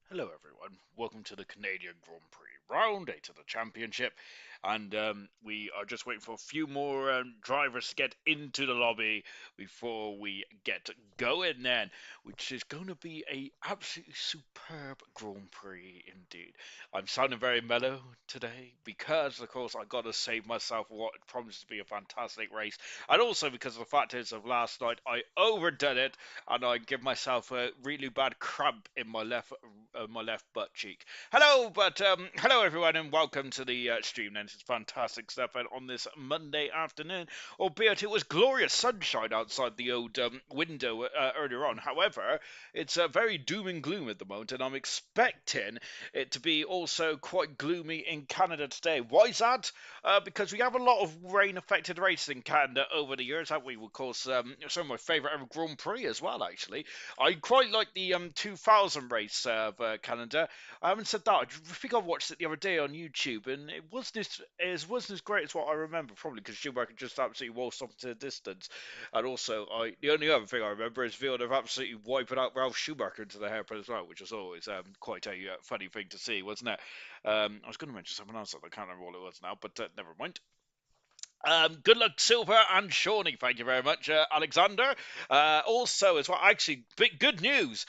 Hello, everyone. Welcome to the Canadian Grand Prix Round 8 of the Championship. And we are just waiting for a few more drivers to get into the lobby before we get going then, which is going to be a absolutely superb Grand Prix indeed. I'm sounding very mellow today because, of course, I got to save myself what promises to be a fantastic race. And also because of the fact is of last night, I overdone it and I give myself a really bad cramp in my left butt cheek. Hello everyone, and welcome to the stream. Then it's fantastic stuff and on this Monday afternoon. Albeit it was glorious sunshine outside the old window earlier on. However, it's very doom and gloom at the moment, and I'm expecting it to be also quite gloomy in Canada today. Why is that? Because we have a lot of rain-affected races in Canada over the years, haven't we? Of course, some of my favourite ever Grand Prix as well, actually. I quite like the 2000 race of Canada. I haven't said that. I think I watched it the other day on YouTube, and it wasn't as great as what I remember, probably because Schumacher just absolutely waltzed off into the distance. And also, the only other thing I remember is Villeneuve absolutely wiping out Ralph Schumacher into the hairpin as well, which was always quite a funny thing to see, wasn't it? I was going to mention something else, but I can't remember what it was now, but never mind. Good luck, Silver and Shawnee. Thank you very much, Alexander. Also, as well, actually, big good news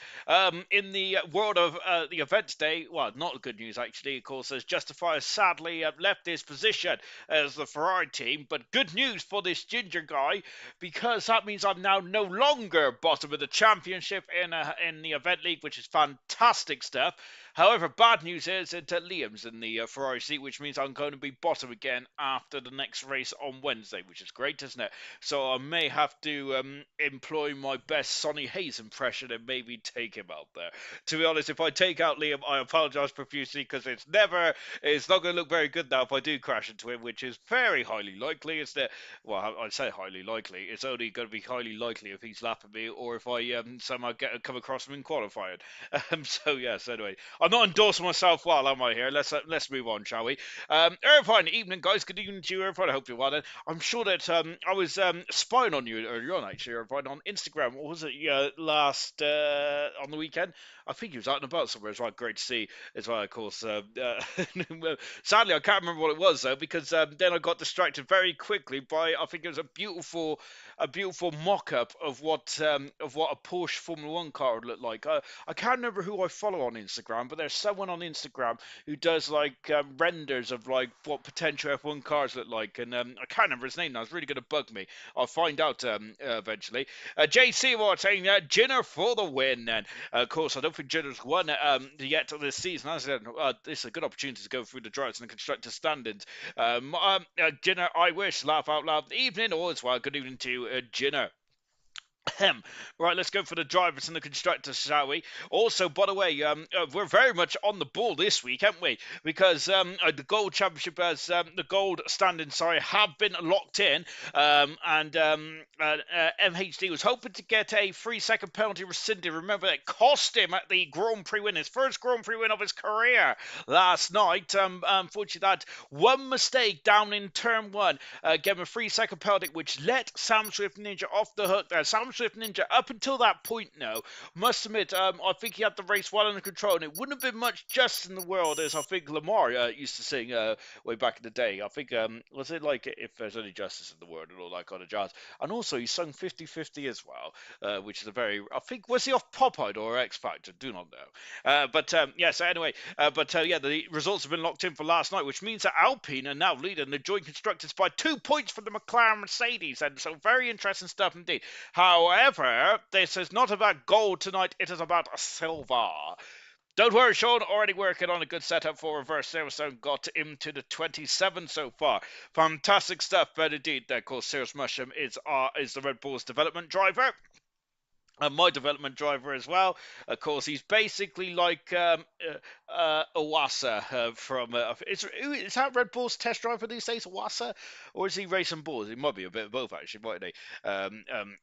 in the world of the event today. Well, not good news, actually. Of course, as Justifier sadly left his position as the Ferrari team. But good news for this Ginger guy, because that means I'm now no longer bottom of the championship in the event league, which is fantastic stuff. However, bad news is that Liam's in the Ferrari seat, which means I'm going to be bottom again after the next race on Wednesday, which is great, isn't it? So I may have to employ my best Sonny Hayes impression and maybe take him out there. To be honest, if I take out Liam, I apologise profusely because it's not going to look very good now if I do crash into him, which is very highly likely. It's the well, I say highly likely. It's only going to be highly likely if he's lapping me or if I somehow come across him in qualifying. So yes, anyway, I'm not endorsing myself well, am I here? Let's move on, shall we? Irvine, evening, guys. Good evening to you, Irvine. I hope you're well. Then I'm sure that I was spying on you earlier on, actually, Irvine, on Instagram. What was it last on the weekend? I think he was out and about somewhere as well. Great to see as well, of course. Sadly, I can't remember what it was though, because then I got distracted very quickly by I think it was a beautiful mock-up of what a Porsche Formula One car would look like. I can't remember who I follow on Instagram, but there's someone on Instagram who does like renders of like what potential F1 cars look like, and I can't remember his name now. It's really going to bug me. I'll find out eventually. JC Ward saying Jinner for the win. And of course, I don't think Jinner's won yet this season. As I said, this is a good opportunity to go through the drivers and the constructor standings. Jinner, I wish, laugh out loud. Evening, all is well. Good evening to Jinner. Right, let's go for the drivers and the constructors, shall we? Also, by the way, we're very much on the ball this week, haven't we? Because the gold championship has the gold standing, sorry, have been locked in, and MHD was hoping to get a 3-second penalty rescinded. Remember, it cost him at the Grand Prix win, his first Grand Prix win of his career last night. Unfortunately, that one mistake down in turn one gave him a 3-second penalty, which let Sam Swift Ninja off the hook there. Sam Swift Ninja, up until that point now, must admit, I think he had the race well under control, and it wouldn't have been much justice in the world, as I think Lamar used to sing way back in the day. I think, was it like If There's Any Justice in the World and all that kind of jazz? And also, he sung 50-50 as well, which is a very, I think, was he off Popeye or X Factor? Do not know. So anyway, the results have been locked in for last night, which means that Alpine are now leading the joint constructors by 2 points from the McLaren Mercedes, and so very interesting stuff indeed. However, this is not about gold tonight, it is about silver. Don't worry, Sean, already working on a good setup for reverse Silverstone. Got into the 27 so far. Fantastic stuff, but indeed, of course, Cirrus Mushroom is the Red Bull's development driver. My development driver as well. Of course, he's basically like Iwasa from... is that Red Bull's test driver these days, Iwasa? Or is he racing bulls? He might be a bit of both, actually, mightn't he?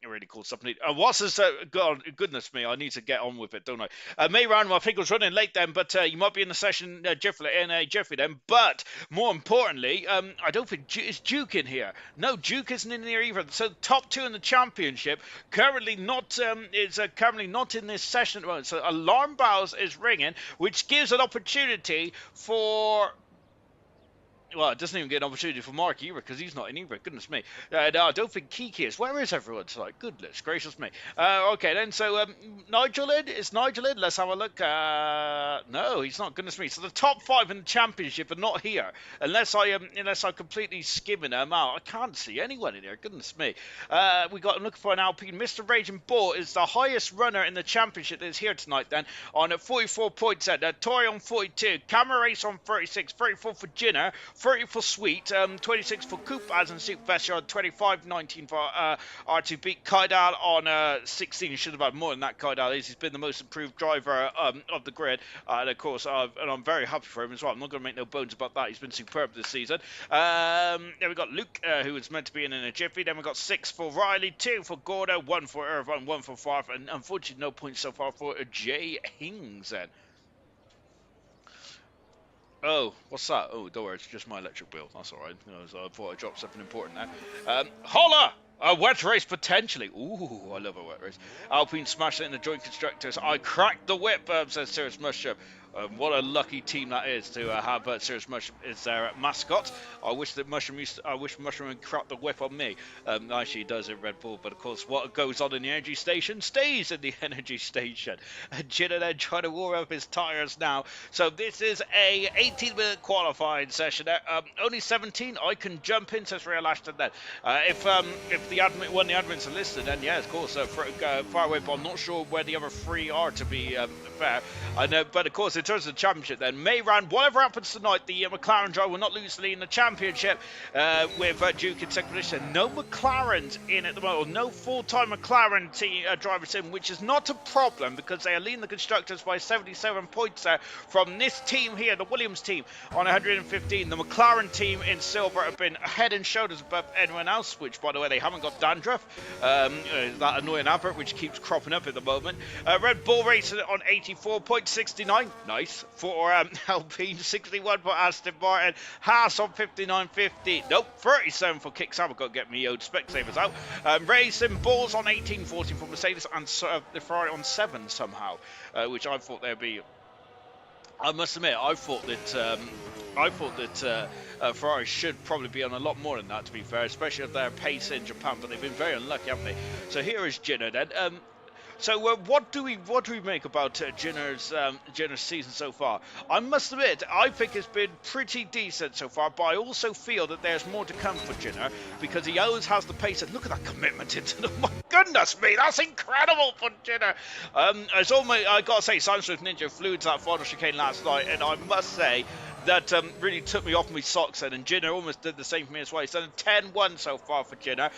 Really cool stuff. Iwasa's... God, goodness me, I need to get on with it, don't I? Mayran, I think, was running late then, but you might be in the session in a jiffy then. But, more importantly, I don't think... Is Duke in here? No, Duke isn't in here either. So, top two in the championship. Currently not... is currently not in this session at the moment. So alarm bells is ringing, which gives an opportunity for... Well, it doesn't even get an opportunity for Mark either, because he's not in either. Goodness me. No, I don't think Kiki is. Where is everyone tonight? Goodness gracious me. Okay, then, so Nigel in? Is Nigel in? Let's have a look. No, he's not. Goodness me. So the top 5 in the championship are not here, unless I'm completely skimming them out. I can't see anyone in here. Goodness me. I'm looking for an Alpine. Mr. Raging Bull is the highest runner in the championship that is here tonight, then, on 44 points. Tori on 42, Camera Race on 36, 34 for Jinner, 30 for Sweet, 26 for Coop, as in Super Vesture on 25, 19 for R2 beat Kaidal on 16. He should have had more than that. Kaidal he's been the most improved driver of the grid, and of course, and I'm very happy for him as well. I'm not going to make no bones about that. He's been superb this season. Then we got Luke, who was meant to be in a jiffy. Then we got 6 for Riley, 2 for Gordo, 1 for Irvine, 1 for Farf, and unfortunately no points so far for Jay Hings then. Oh, what's that? Oh, don't worry, it's just my electric bill. That's all right. So I thought I dropped something important there. Holla! A wet race, potentially. Ooh, I love a wet race. Alpine smashed it in the joint constructors. I cracked the whip, says Cirrus Mushroom. What a lucky team that is to have Cirrus Mushroom as their mascot. I wish Mushroom would crack the whip on me. Actually, he does in Red Bull, but of course, what goes on in the energy station stays in the energy station. Jinner then trying to warm up his tyres now. So this is a 18-minute qualifying session. Only 17. I can jump in, says Real Ashton. Then, if the admins are listed, then yeah, of course, far away. But I'm not sure where the other 3 are, to be fair. I know, but of course, it terms of the championship, then Mayran, whatever happens tonight, the McLaren driver will not lose the lead in the championship with Duke in second position. No McLarens in at the moment, no full-time McLaren team drivers in, which is not a problem because they are leading the constructors by 77 points there from this team here, the Williams team, on 115. The McLaren team in silver have been head and shoulders above anyone else, which, by the way, they haven't got dandruff, that annoying advert which keeps cropping up at the moment. Red Bull Racing on 84.69, nice, for Alpine, 61 for Aston Martin, Haas on 59.50, nope, 37 for Keychains, I've got to get me old Specsavers out. Racing Bulls on 18.40 for Mercedes, and the Ferrari on 7 somehow, which I thought they'd be. I must admit, I thought that Ferrari should probably be on a lot more than that, to be fair, especially at their pace in Japan. But they've been very unlucky, haven't they? So here is Gino then. So what do we make about Ginner's season so far? I must admit, I think it's been pretty decent so far, but I also feel that there's more to come for Ginner because he always has the pace. And look at that commitment into the. My goodness me, that's incredible for Ginner. As almost, I gotta say, Silence with Ninja flew into that final chicane last night, and I must say that really took me off my socks then, and Ginner almost did the same for me as well. He's done 10-1 so far for Ginner.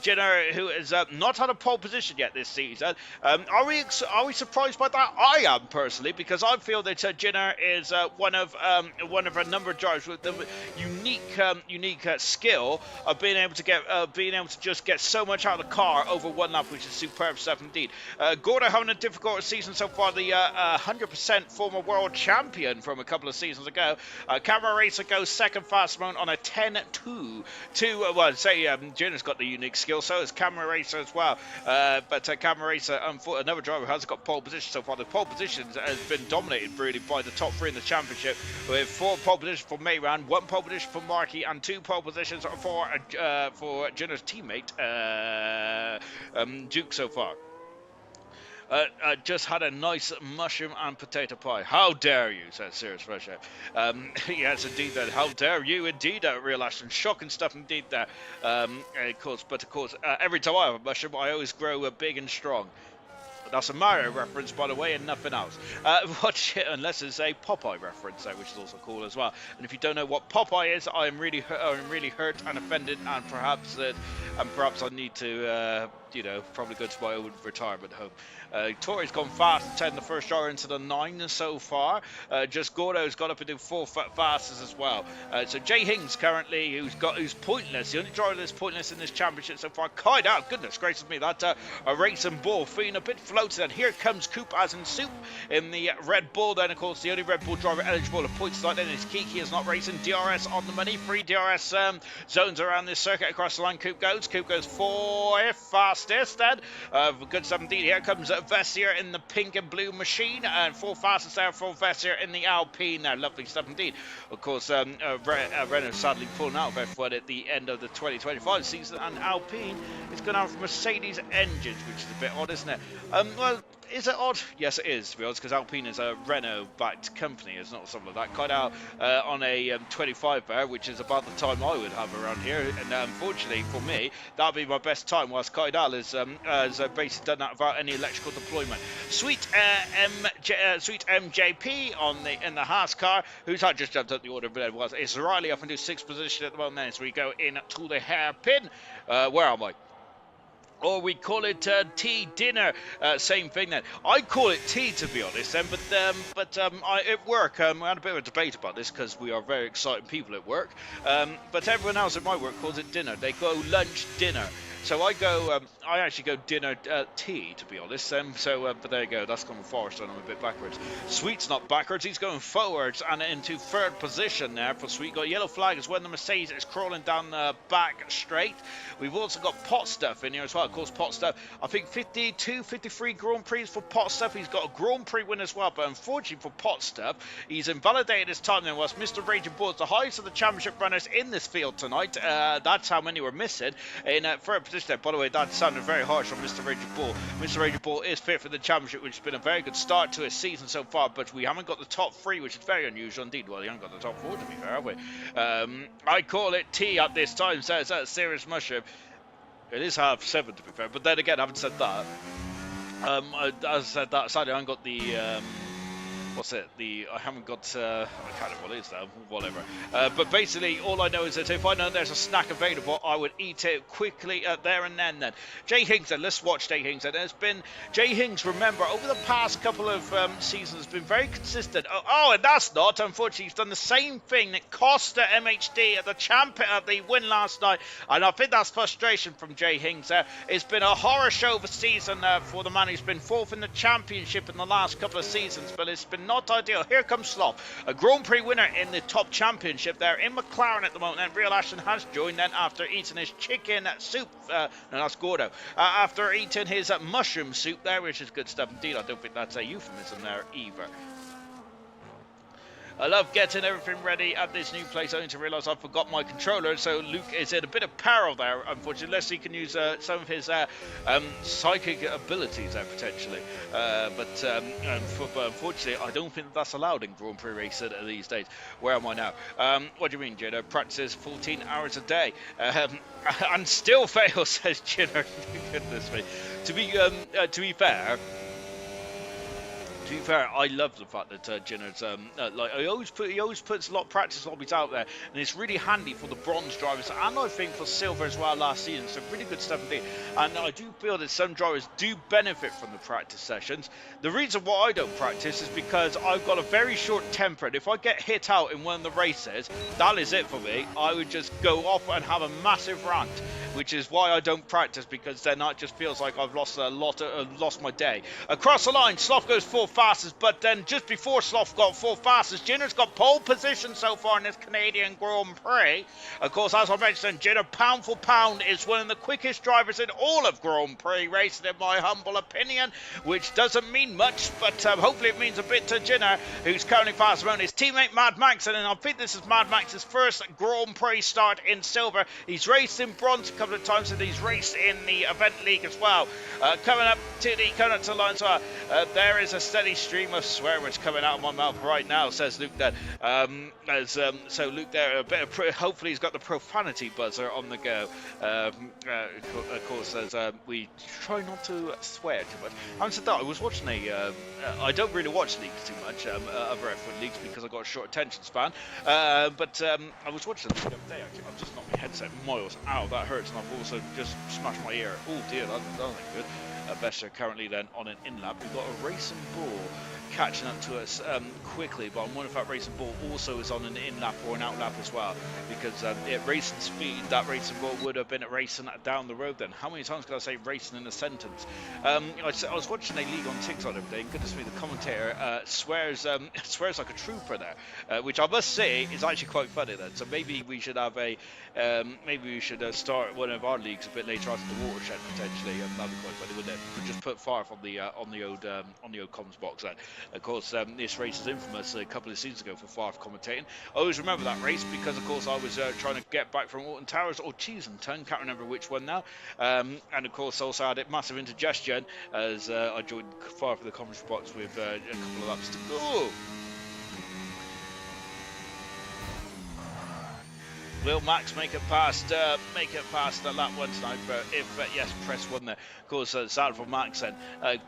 Ginner, who has not had a pole position yet this season. Are we surprised by that? I am, personally, because I feel that Ginner is one of a number of drivers with the unique skill of being able to just get so much out of the car over one lap, which is superb stuff indeed. Gordo having a difficult season so far, the 100% former world champion from a couple of seasons ago. Camera Racer goes second fast moment on a 10-2. Ginner's got the unique skill, so has Camera Racer as well. But Camera Racer, another driver who hasn't got pole position so far. The pole position has been dominated really by the top 3 in the championship, with 4 pole positions for Mayran, 1 pole position for Markey, and 2 pole positions for Ginner's teammate Duke so far. Just had a nice mushroom and potato pie. How dare you, says Serious Russia. Yes, indeed, that. How dare you, indeed, Real Ashton. Shocking stuff, indeed, there. Of course, every time I have a mushroom, I always grow big and strong. That's a Mario reference, by the way, and nothing else. Watch it, unless it's a Popeye reference, which is also cool as well. And if you don't know what Popeye is, I'm really hurt and offended, and perhaps I need to, probably go to my own retirement home. Tori's gone fast, 10 the first driver into the 9 so far. Just Gordo's got up and do 4 fastest as well. So Jay Hings currently, who's pointless, the only driver that's pointless in this championship so far. Kite out, goodness gracious me, that a Racing Bull feeling a bit floated. And here comes Coop as in soup in the Red Bull. Then of course the only Red Bull driver eligible of points like that is Kiki is not racing. DRS on the money, 3 DRS zones around this circuit across the line. Coop goes 4 fastest then. Good stuff indeed. Here comes Vessier in the pink and blue machine, and 4 fastest there for Vessier in the Alpine there. Lovely stuff indeed. Of course, Renault sadly pulling out of F1 at the end of the 2025 season, and Alpine is going to have Mercedes engines, which is a bit odd, isn't it? Well, is it odd? Yes, it is, to be honest, because Alpine is a Renault-backed company. It's not something like that. Quite out on a 25 bar, which is about the time I would have around here. And unfortunately for me, that would be my best time, whilst Kaidal has basically done that without any electrical deployment. Sweet MJP in the Haas car, who's had just jumped up the order, but it was. It's Riley up into 6th position at the moment, then, so we go in to the hairpin. Where am I? Or we call it tea dinner, same thing then. I call it tea, to be honest, then, but at work, we had a bit of a debate about this because we are very exciting people at work, but everyone else at my work calls it dinner. They go lunch dinner. So I actually go dinner tea, to be honest. But there you go. That's gone forward, so I'm a bit backwards. Sweet's not backwards. He's going forwards and into 3rd position there for Sweet. Got a yellow flag as when the Mercedes is crawling down the back straight. We've also got Pot Stuff in here as well. Of course, Pot Stuff, I think 52, 53 Grand Prix for Pot Stuff. He's got a Grand Prix win as well. But unfortunately for Pot Stuff, he's invalidated his time then, whilst Mr. Raging Bull is the highest of the championship runners in this field tonight. That's how many were missing in 3rd position. By the way, that sounded very harsh on Mr. Raging Bull. Mr. Raging Bull is fit for the championship, which has been a very good start to his season so far, but we haven't got the top 3, which is very unusual indeed. Well, you haven't got the top 4, to be fair, have we? I call it tea at this time, says that Serious Mushroom. It is 7:30, to be fair, but then again, I haven't said that. As I said that, sadly, I haven't got the what's it? I haven't got. I can't know what it is now. Whatever. But basically, all I know is that if I know there's a snack available, I would eat it quickly there and then. Jay Hings, then let's watch Jay Hings. And there's been Jay Hings. Remember, over the past couple of seasons, has been very consistent. And that's not. Unfortunately, he's done the same thing that cost MHD at the champion at the win last night, and I think that's frustration from Jay Hings. It's been a horror show of a season for the man who's been fourth in the championship in the last couple of seasons, but it's been not ideal. Here comes Sloth, a Grand Prix winner in the top championship there in McLaren at the moment. And Real Ashton has joined then after eating his chicken soup. No, that's Gordo. After eating his mushroom soup there, which is good stuff indeed. I don't think that's a euphemism there either. I love getting everything ready at this new place only to realise I forgot my controller, so Luke is in a bit of peril there, unfortunately, unless he can use some of his psychic abilities there, potentially. But unfortunately, I don't think that's allowed in Grand Prix racing these days. Where am I now? What do you mean, Jidder? Practices 14 hours a day. And still fails, says Jidder. Goodness me. To be fair, I love the fact that Jinner's he always puts a lot of practice lobbies out there, and it's really handy for the bronze drivers, and I think for silver as well last season. So really good stuff indeed. And I do feel that some drivers do benefit from the practice sessions. The reason why I don't practice is because I've got a very short temper, and if I get hit out in one of the races, that is it for me. I would just go off and have a massive rant, which is why I don't practice, because then it just feels like I've lost lost my day. Across the line, Sloth goes full fastest, but then just before Sloth got full fastest, Jinner's got pole position so far in this Canadian Grand Prix. Of course, as I mentioned, Jinner, pound for pound, is one of the quickest drivers in all of Grand Prix racing, in my humble opinion, which doesn't mean much, but hopefully it means a bit to Jinner, who's currently fast around his teammate Mad Max, and I think this is Mad Max's first Grand Prix start in silver. He's raced in bronze a couple of times, and he's raced in the event league as well. Coming up to the line, so there is a steady stream of swear words coming out of my mouth right now, says Luke there. So Luke there, hopefully he's got the profanity buzzer on the go. Of course, as we try not to swear too much. Having said that, I was watching I don't really watch leagues too much, other F1 leagues, because I've got a short attention span. But I was watching the other day, actually. I've just knocked my headset miles out. That hurts, and I've also just smashed my ear. Oh dear, that ain't good. Besser currently then on an in-lap. We've got a racing ball catching up to us quickly, but I'm wondering if that racing ball also is on an in-lap or an out-lap as well, because at racing speed, that racing ball would have been at racing down the road then. How many times can I say racing in a sentence? I was watching a league on TikTok the other day, and goodness me, the commentator swears like a trooper there, which I must say is actually quite funny then. So maybe we should have start one of our leagues a bit later after the watershed potentially. That'd be quite funny, wouldn't it? We'd just put fire on the old comms box then. Of course, this race is infamous a couple of seasons ago for Farf commentating. I always remember that race because, of course, I was trying to get back from Alton Towers or Cheesenton, can't remember which one now. And, of course, also had a massive indigestion as I joined Farf for the commentary box with a couple of laps to go. Will Max make it past the lap one tonight? But if yes, press one there. Of course, sad for Max then,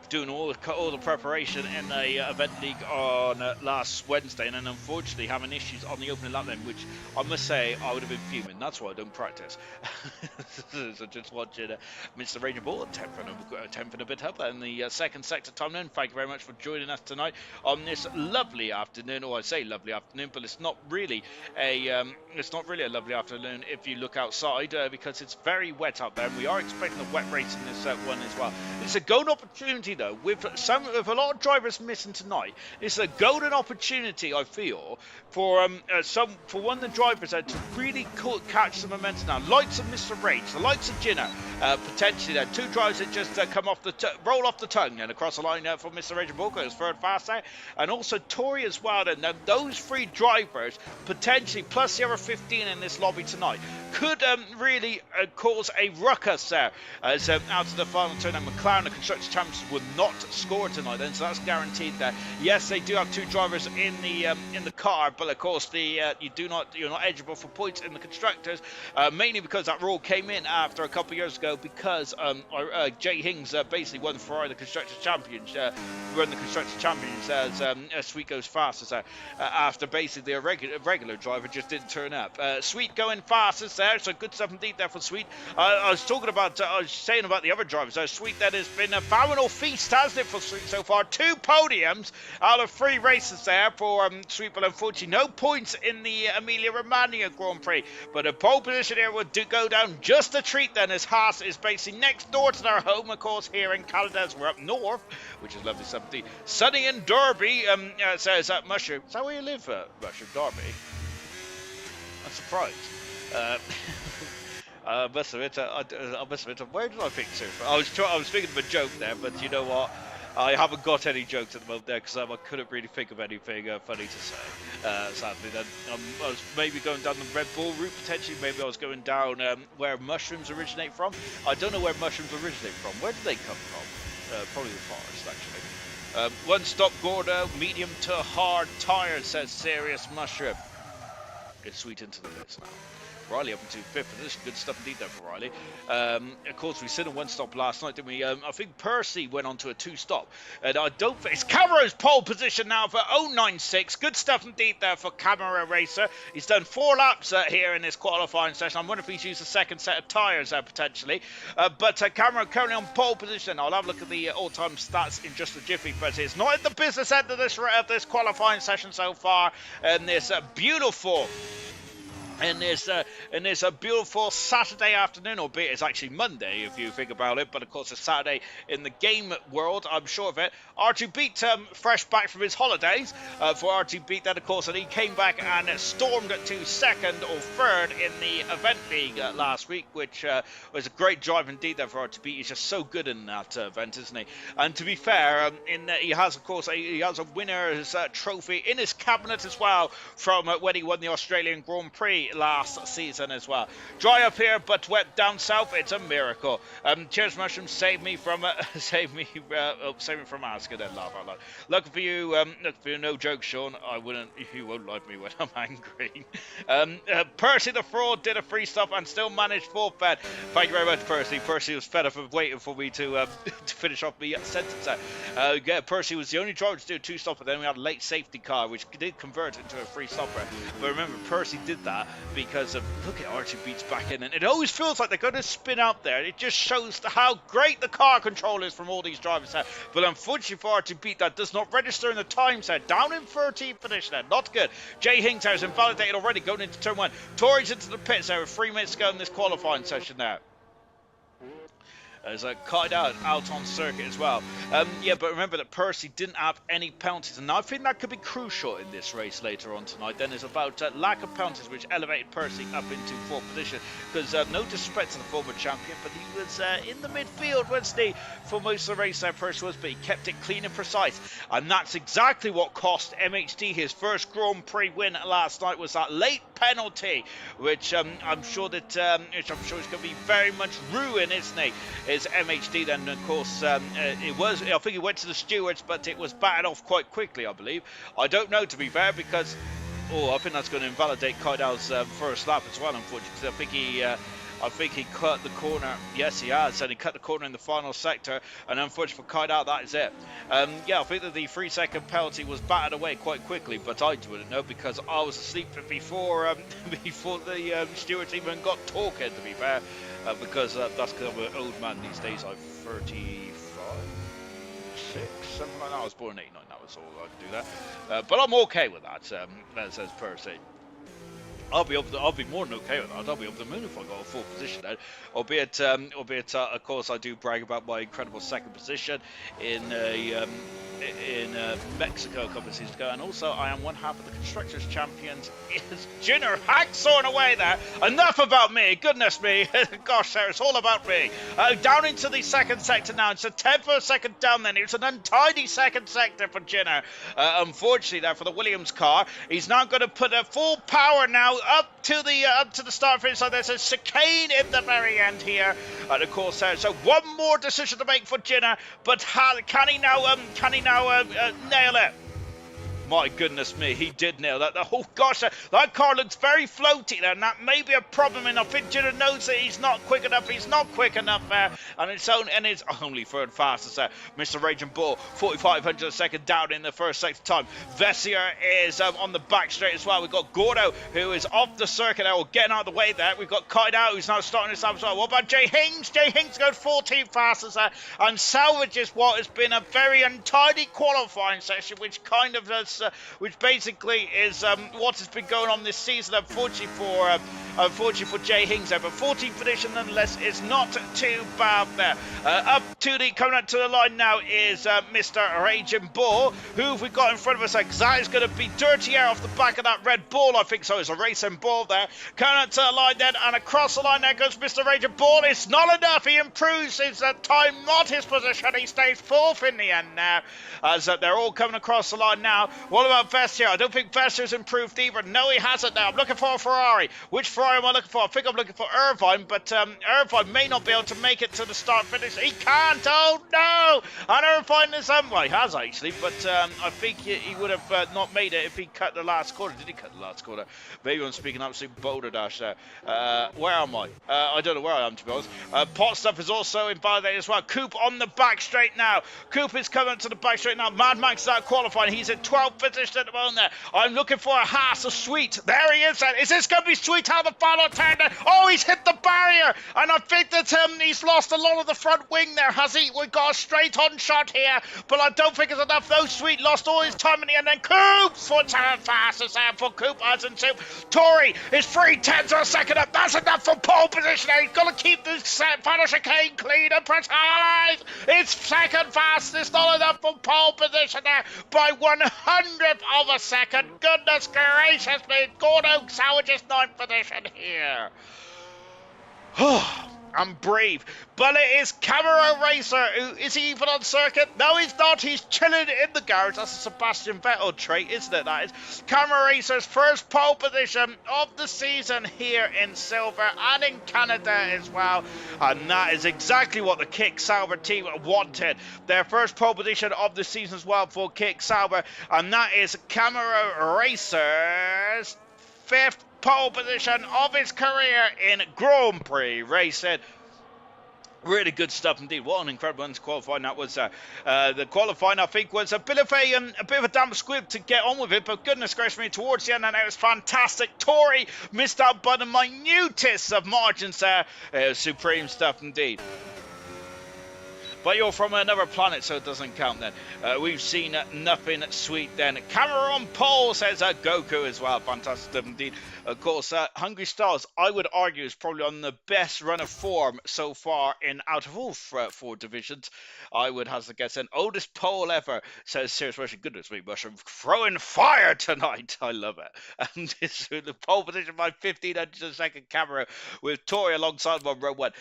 doing all the preparation in the event league on last Wednesday, and then unfortunately having issues on the opening lap then, which I must say I would have been fuming. That's why I don't practice. So just watching Mr. Ranger Ball at 10th and a bit up in the second sector time then. Thank you very much for joining us tonight on this lovely afternoon. Or I say lovely afternoon, but it's not really a lovely afternoon if you look outside, because it's very wet out there, and we are expecting a wet race in this one as well. It's a golden opportunity though, with a lot of drivers missing tonight. It's a golden opportunity, I feel, for one of the drivers to really catch the momentum now. Likes of Mr. Rage, the likes of Jinner, potentially there. Two drivers that just come off roll off the tongue and across the line for Mr. Rage Bulko is third fast there, and also Tori as well. Then those three drivers potentially, plus the other 15 in this lobby tonight, could really cause a ruckus there, as out of the final turn, and McLaren, the Constructors' Champions, would not score tonight then, so that's guaranteed there. Yes, they do have two drivers in the car, but of course you're not eligible for points in the Constructors, mainly because that rule came in after a couple of years ago because Jay Hings basically won Ferrari the Constructors' Championship, won the Constructors' Champions as Sweet goes fastest after basically a regular driver just didn't turn up. Sweet going fastest there, so good stuff indeed there for Sweet. I was saying about the other drivers. Sweet, that has been a phenomenal feast, hasn't it, for Sweet so far? 2 podiums out of 3 races there for Sweet, but unfortunately no points in the Emilia-Romagna Grand Prix. But a pole position here would go down just a treat then, as Haas is basically next door to their home, of course, here in Canada, as we're up north, which is lovely something. Sunny in Derby, says Mushroom. Is that where you live, Mushroom? Derby? I'm surprised. I must admit, where did I think so? I was thinking of a joke there, but you know what? I haven't got any jokes at the moment there because I couldn't really think of anything funny to say. Sadly, then I was maybe going down the Red Bull route potentially. Maybe I was going down where mushrooms originate from. I don't know where mushrooms originate from. Where do they come from? Probably the forest, actually. One stop Gordo, medium to hard tires, says Serious Mushroom. It's Sweet into the pits now. Riley up into 5th position. Good stuff indeed there for Riley. Of course, we seen a 1-stop last night, didn't we? I think Percy went on to a 2-stop. And I don't think... It's Camaro's pole position now for 096. Good stuff indeed there for Camaro Racer. He's done 4 laps here in this qualifying session. I wonder if he's used a second set of tyres potentially. But Camaro currently on pole position. I'll have a look at the all-time stats in just a jiffy, but it's not at the business end of this qualifying session so far. And this beautiful... And there's a beautiful Saturday afternoon, albeit it's actually Monday if you think about it, but of course it's Saturday in the game world, I'm sure of it. R2 Beat fresh back from his holidays for R2 Beat that, of course, and he came back and stormed to 2nd or 3rd in the event league last week, which was a great drive indeed there for R2 Beat. He's just so good in that event, isn't he? And to be fair, he has, of course, he has a winner's trophy in his cabinet as well from when he won the Australian Grand Prix last season as well. Dry up here but wet down south, it's a miracle. Cheers Mushroom, save me from save me from asking and laugh out loud. Looking for you, no joke Sean, you won't like me when I'm angry. Percy the fraud did a free stop and still managed 4th fed. Thank you very much Percy. Percy was fed up of waiting for me to finish off the sentence there. Yeah, Percy was the only driver to do a 2-stop, but then we had a late safety car which did convert into a free stopper. But remember, Percy did that because of, look at R2 Beats back in, and it always feels like they're going to spin out there. It just shows how great the car control is from all these drivers there. But unfortunately for R2 Beat, that does not register in the time set. Down in 13th position there, not good. Jay Hingtower is invalidated already going into turn 1. Tories into the pits there with 3 minutes to go in this qualifying session there. There's a kite out on circuit as well. Yeah, but remember that Percy didn't have any penalties, and I think that could be crucial in this race later on tonight. Then there's about lack of penalties, which elevated Percy up into 4th position. Because no disrespect to the former champion, but he was in the midfield, wasn't he, for most of the race there, Percy was, but he kept it clean and precise. And that's exactly what cost MHD his first Grand Prix win last night, was that late penalty, which I'm sure is going to be very much ruined, isn't he? Is MHD then, of course, I think he went to the stewards, but it was batted off quite quickly, I believe. I don't know, to be fair, because, I think that's going to invalidate Kaidal's first lap as well, unfortunately. I think he cut the corner. Yes, he has. And he cut the corner in the final sector. And unfortunately for Kaidal, that is it. Yeah, I think that the 3-second penalty was batted away quite quickly, but I wouldn't know because I was asleep before the stewards even got talking, to be fair. Because that's because I'm an old man these days. I'm 35, 6, something like that. I was born in 89. That was all I could do that. But I'm okay with that, says Percy. I'll be more than okay with that. I'll be over the moon if I got a 4th position then. Albeit, of course, I do brag about my incredible 2nd position in Mexico a couple of seasons ago, and also I am one half of the Constructors' Champions. Is Jinner hacksawing away there. Enough about me, goodness me. Gosh, there, it's all about me. Down into the 2nd sector now. It's a 10th of a second down then. It's an untidy 2nd sector for Jinner. Unfortunately there for the Williams car. He's now going to put a full power now up to the start finish. So there's a chicane in the very end here, and of course so one more decision to make for Jinner, but can he now nail it? My goodness me, he did nail that. Oh gosh, that car looks very floaty there, and that may be a problem. And I think Jitter knows that he's not quick enough. He's not quick enough there, and it's only third fastest there. Mr. Raging Bull, 4,500 a second down in the first second time. Vessier is on the back straight as well. We've got Gordo, who is off the circuit there, or getting out of the way there. We've got Kaido, who's now starting this up as well. What about Jay Hings? Jay Hings goes 14th fastest there, and salvages what has been a very untidy qualifying session, which kind of has, which basically is what has been going on this season. Unfortunately for Jay Hings there, but 14th position nonetheless is not too bad there. Coming up to the line now is Mr. Raging Bull. Who have we got in front of us? Because that is going to be Dirty Air off the back of that Red Bull, I think so. It's a Racing Bull there. Coming up to the line then, and across the line there goes Mr. Raging Bull. It's not enough. He improves his time, not his position. He stays fourth in the end now, as they're all coming across the line now. What about Vestier? I don't think Vestier's improved either. No, he hasn't now. I'm looking for a Ferrari. Which Ferrari am I looking for? I think I'm looking for Irvine, but Irvine may not be able to make it to the start finish. He can't. Oh no! And Irvine is well, he has actually, but I think he would have not made it if he cut the last corner. Did he cut the last corner? Maybe I'm speaking absolute boulder dash there. Where am I? I don't know where I am, to be honest. Pot Stuff is also invalidated as well. Coop on the back straight now. Coop is coming to the back straight now. Mad Max is out qualifying. He's in 12th position at the moment there. I'm looking for a Haas, a Sweet. There he is. Is this going to be Sweet out of the final turn there? Oh, he's hit the barrier. And I think that he's lost a lot of the front wing there, has he? We've got a straight on shot here, but I don't think it's enough. Though Sweet lost all his time in the end. Then Coop's foot fastest there for Coop as in Soup. Tory is 3/10 of a second up. That's enough for pole position. He's got to keep the final chicane clean and precise. It's second fastest, not enough for pole position there by 100th of a second. Goodness gracious me. Gordo salvages 9th position here. I'm brave, but it is Camaro Racer. Is he even on circuit? No, he's not. He's chilling in the garage. That's a Sebastian Vettel trait, isn't it? That is Camaro Racer's first pole position of the season here in Silver and in Canada as well. And that is exactly what the Kick Sauber team wanted. Their first pole position of the season as well for Kick Sauber. And that is Camaro Racer's 5th pole position of his career in Grand Prix racing. Really good stuff indeed. What an incredible end to qualifying that was. The qualifying, I think, was a bit of a damp squib to get on with it, but goodness gracious me, towards the end, and it was fantastic. Tory missed out by the minutest of margins there. Supreme stuff indeed. But you're from another planet, so it doesn't count then. We've seen nothing sweet then. Cameron Pole says Goku as well. Fantastic stuff indeed. Of course, Hungry Stars, I would argue, is probably on the best run of form so far out of all four divisions. I would have to guess an oldest pole ever, says Serious Russian. Goodness me, Mushroom throwing fire tonight. I love it. And it's the pole position by 1,500 a second camera with Tori alongside on row one.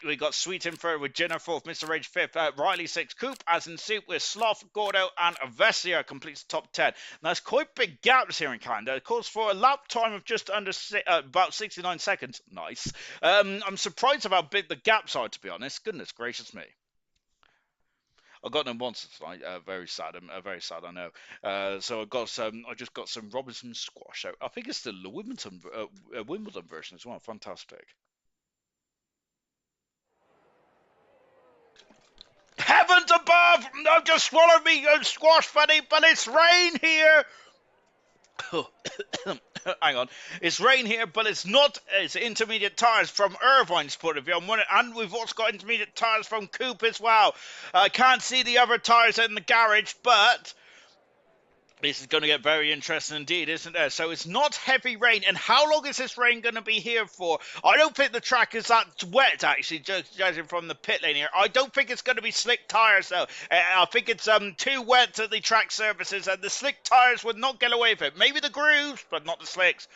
We got Sweet in third with Jenner fourth, Mr. Rage fifth, Riley sixth, Coop as in Soup with Sloth, Gordo, and Vessier completes the top 10. Now, it's quite big gaps here in Canada. Of course, for a lap time of just under about 69 seconds. Nice. I'm surprised about how big the gaps are, to be honest. Goodness gracious me. I got no monsters tonight. Very sad. Very sad. I know. So I got some. I just got some Robinson squash out. I think it's the Wimbledon version as well. Fantastic. Heavens above! No, just swallow me, squash funny. But it's rain here. Hang on, it's rain here, but it's not. It's intermediate tyres from Irvine's point of view, and we've also got intermediate tyres from Coop as well. I can't see the other tyres in the garage, but this is going to get very interesting indeed, isn't there? So it's not heavy rain, and how long is this rain going to be here for? I don't think the track is that wet, actually, judging from the pit lane here. I don't think it's going to be slick tyres, though. I think it's too wet to the track surfaces, and the slick tyres would not get away with it. Maybe the grooves, but not the slicks.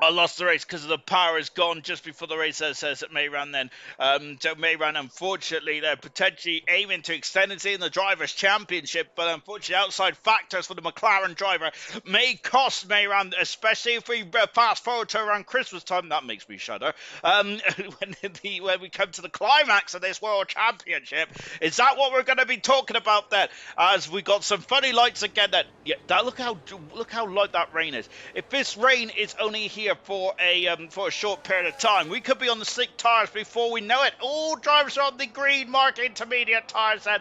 I lost the race because of the power is gone just before the race, says at Mayran then. So Mayran, unfortunately, they're potentially aiming to extend it in the Drivers' Championship, but unfortunately outside factors for the McLaren driver may cost Mayran, especially if we fast forward to around Christmas time. That makes me shudder. When we come to the climax of this World Championship, is that what we're going to be talking about then? As we got some funny lights again. Look how light that rain is. If this rain is only here for a short period of time, we could be on the slick tires before we know it. All drivers are on the green mark intermediate tires. Then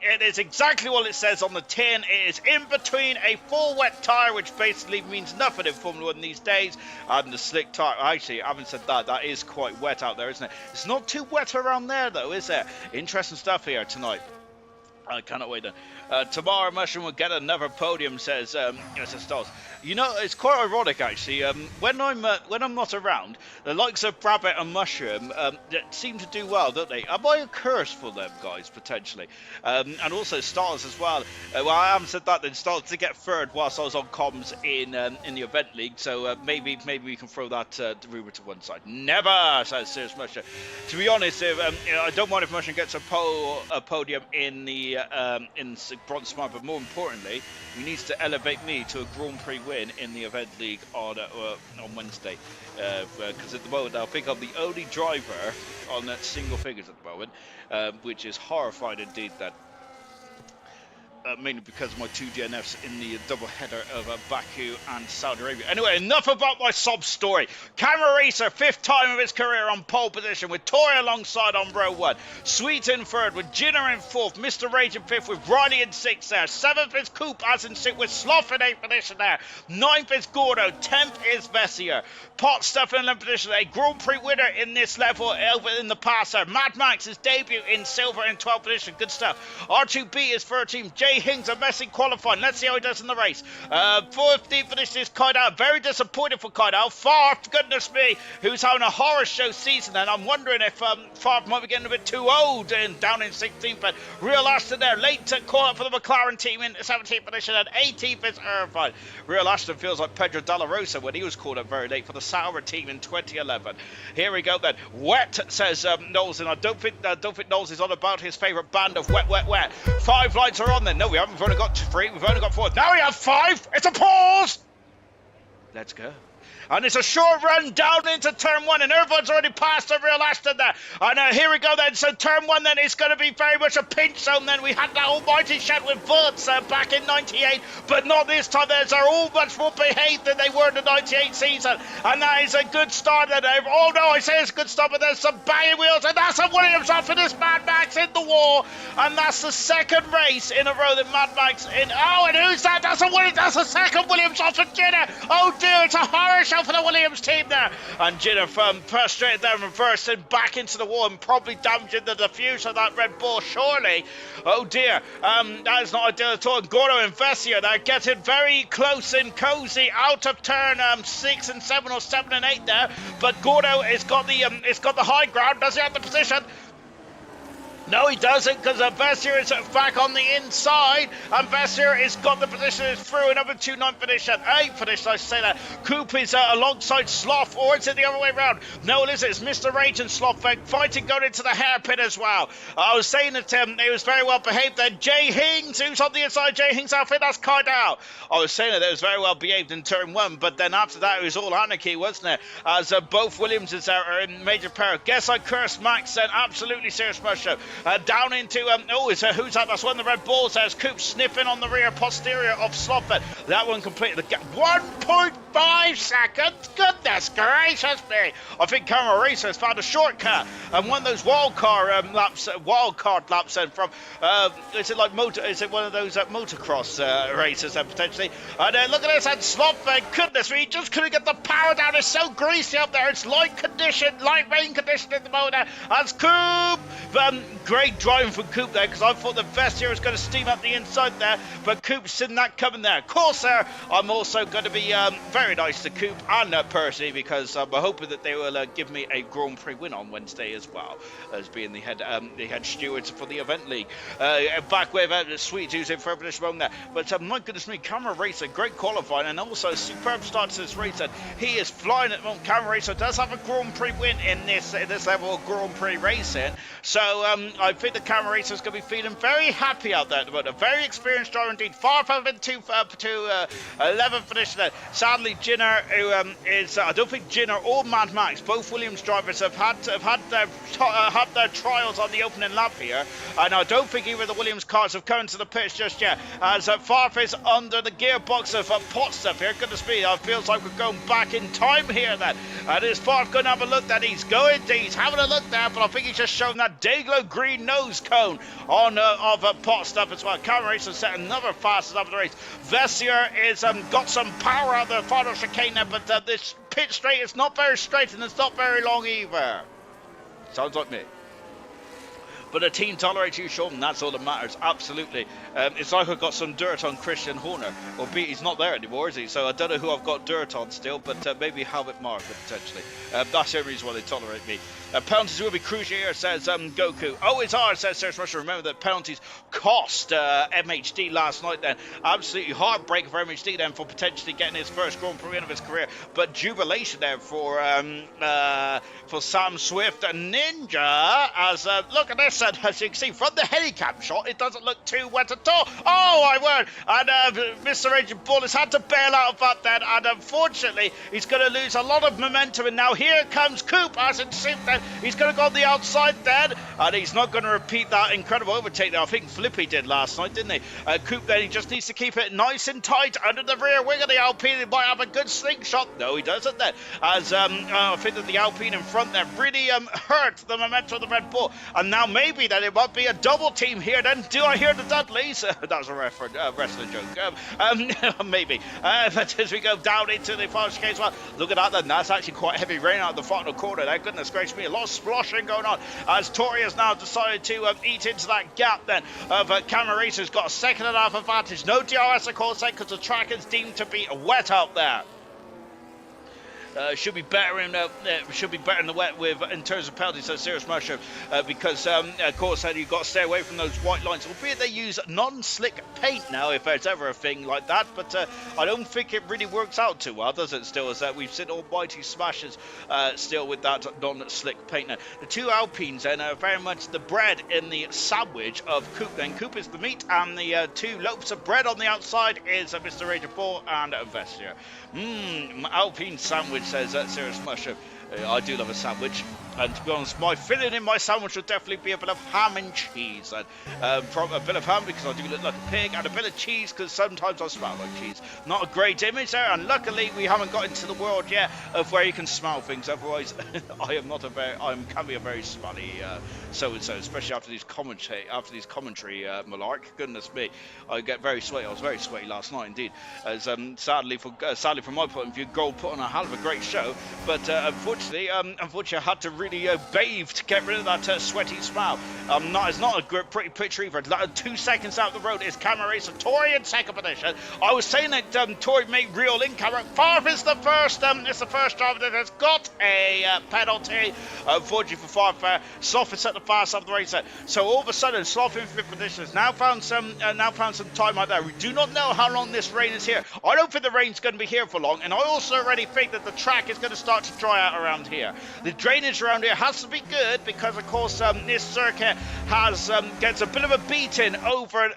it is exactly what it says on the tin. It is in between a full wet tire, which basically means nothing in Formula 1 these days, and the slick tire. Actually, I haven't said that. That is quite wet out there, isn't it? It's not too wet around there though, is it? Interesting stuff here tonight. I cannot wait then. Tomorrow Mushroom will get another podium, says Stalls. You know, it's quite ironic actually. When I'm not around, the likes of Rabbit and Mushroom seem to do well, don't they? Am I a curse for them guys potentially? And also Stars as well. Well, I haven't said that. Then Stars to get third whilst I was on comms in the event league. So maybe we can throw that rumour to one side. Never, says Serious Mushroom. To be honest, I don't mind if Mushroom gets a podium in the bronze smart, but more importantly, he needs to elevate me to a Grand Prix win in the event league on Wednesday. Because at the moment, I think I'm the only driver on that single figures at the moment, which is horrified indeed. That. Mainly because of my two DNFs in the double header of Baku and Saudi Arabia. Anyway, enough about my sob story. Camera Racer, 5th time of his career on pole position, with Tori alongside on row 1. Sweet in 3rd, with Jinner in 4th. Mr. Rage in 5th, with Riley in 6th there. 7th is Coop, as in 6th, with Sloth in 8th position there. 9th is Gordo. 10th is Vessier. Pot Stuff in 11th position. A Grand Prix winner in this level over in the past there. Mad Max's debut in silver in 12th position. Good stuff. R2B is 13th. Jay Hings a messy qualifying. Let's see how he does in the race. 14th finish is Kaidal. Very disappointed for Kaidal. Farf, goodness me, who's having a horror show season, and I'm wondering if Farf might be getting a bit too old and down in 16th. But Real Ashton there, late to call up for the McLaren team in 17th position, and 18th is Irvine. Real Ashton feels like Pedro Della Rosa when he was called up very late for the Sauber team in 2011. Here we go then. Wet, says Knowles, and I don't think Knowles is on about his favourite band of Wet, Wet, Wet. 5 lights are on then. No, we haven't. We've only got 3. We've only got 4. Now we have 5. It's a pause. Let's go. And it's a short run down into turn 1, and Irvine's already passed the Real Ashton there. And here we go then. So turn 1 then is going to be very much a pinch zone then. We had that almighty shot with Wurtz back in 98, but not this time. They're all much more behaved than they were in the 98 season. And that is a good start then. Oh no, I say it's a good start, but there's some banging wheels, and that's a Williams off of this Mad Max in the wall. And that's the second race in a row that Mad Max in. Oh, and who's that? That's a Williams. That's a second Williams off of Jenner. Oh dear, it's a horror show for the Williams team there. And Jenner frustrated there, reversed and back into the wall and probably damaging the diffuser of that Red Bull, surely. Oh dear, that is not ideal at all. And Gordo and Vessier, they're getting very close and cozy out of turn 6 and 7 or 7 and 8 there. But Gordo has got the high ground. Does he have the position? No, he doesn't, because Vessier is back on the inside, and Vessier has got the position, is through in number 2, 9th position, 8th position, I should say that. Coop is alongside Sloth, or is it the other way around? No, it isn't. It's Mr. Rage and Sloth fighting going into the hairpin as well. I was saying that he was very well behaved then. Jay Hings, who's on the inside, Jay Hings outfit, that's Kaidal. I was saying that it was very well behaved in turn 1, but then after that it was all anarchy, wasn't it? As both Williamses are in major peril. Guess I cursed Max then, absolutely serious mushroom. Down into, who's that? That's one of the Red Bulls. There's Coop sniffing on the rear posterior of Slothford. That one completed the gap. 1.5 seconds. Goodness gracious me. I think Camera Racer has found a shortcut. And one of those wildcard laps then from, is it one of those motocross races then potentially? And look at this, and Slothford, goodness me, he just couldn't get the power down. It's so greasy up there. It's light rain condition at the moment. That's Coop. Great driving from Coop there, because I thought the Vessier was going to steam up the inside there, but Coop's seen that coming there. Of course, there, I'm also going to be very very nice to Coop and Percy, because I'm hoping that they will give me a Grand Prix win on Wednesday as well, as being the head stewards for the event league. Back with Sweet Tuesday for this moment there. But my goodness me, Camera Racer, great qualifying, and also a superb start to this race. And he is flying at the moment. Camera Racer does have a Grand Prix win in this level of Grand Prix racing. So I think the Camera Racer is going to be feeling very happy out there at the moment. A very experienced driver indeed. Far from having to 11th finish there. Sadly, Jinner, who is I don't think Jinner or Mad Max, both Williams drivers, have had their trials on the opening lap here, and I don't think either of the Williams cars have come to the pits just yet. As Farf is under the gearbox of pot stuff here. Goodness me, it feels like we're going back in time here then. And is Farf going to have a look? That he's having a look there, but I think he's just shown that Dayglow green nose cone on of pot stuff as well. Camera Racer set another fast lap of the race. Vessier is got some power out the final chicane there, but this pit straight is not very straight and it's not very long either. Sounds like me. But the team tolerates you, Sean, and that's all that matters. Absolutely. It's like I've got some dirt on Christian Horner. Or he's not there anymore, is he? So I don't know who I've got dirt on still, but maybe Halbert Marker, potentially. That's the only reason why they tolerate me. Penalties will be crucial here, says Goku. Oh, it's hard, says Serious Russia. Remember that penalties cost MHD last night then. Absolutely heartbreaking for MHD then, for potentially getting his first Grand Prix win of his career. But jubilation there for Sam Swift and Ninja. As look at this, as you can see from the helicam shot, it doesn't look too wet at all. Oh, my word. And Mr. Agent Bull has had to bail out of that then. And unfortunately, he's going to lose a lot of momentum. And now here comes Coop, as in Soup then. He's going to go on the outside then, and he's not going to repeat that incredible overtake that I think Flippy did last night, didn't he? Coop then, he just needs to keep it nice and tight under the rear wing of the Alpine. He might have a good slingshot. No, he doesn't then. As I think that the Alpine in front there really hurt the momentum of the Red Bull. And now maybe then it might be a double team here then. Do I hear the Dudleys? That's a wrestling joke. Maybe. But as we go down into the final chicane as well, look at that then. That's actually quite heavy rain out of the final corner there. Goodness gracious me. A lot of sploshing going on as Tori has now decided to eat into that gap then of Camera Racer's got a second and a half advantage. No DRS of course because the track is deemed to be wet out there. Should be better in the wet with in terms of penalties. So Serious Mushroom, because of course you've got to stay away from those white lines. Albeit they use non-slick paint now, if there's ever a thing like that. But I don't think it really works out too well, does it? Still, as we've seen almighty smashes still with that non-slick paint. Now, the two Alpines then are very much the bread in the sandwich of Coop. Then Coop is the meat, and the two loaves of bread on the outside is Mr. Ranger 4 and Vestier. Alpine sandwich, says Serious Mushroom. I do love a sandwich, and to be honest, my filling in my sandwich would definitely be a bit of ham and cheese, and a bit of ham because I do look like a pig, and a bit of cheese because sometimes I smell like cheese. Not a great image there, and luckily we haven't got into the world yet of where you can smell things. Otherwise, I can be a very smelly so-and-so, especially after these commentary malark. Goodness me, I get very sweaty. I was very sweaty last night indeed. As sadly from my point of view, Gold put on a hell of a great show, but unfortunately, I had to really bathe to get rid of that sweaty smell. It's not a pretty picture either. 2 seconds out the road is Camera Racer Tori in second position. I was saying that Tori may reel in camera. Farf is the first. It's the first driver that has got a penalty. Unfortunately for Farf, Sloth is at the fast of the race. So all of a sudden, Sloth in fifth position has now found some time out there. We do not know how long this rain is here. I don't think the rain's going to be here for long, and I also already think that the track is going to start to dry out around here. The drainage around here has to be good because, of course, this circuit gets a bit of a beating over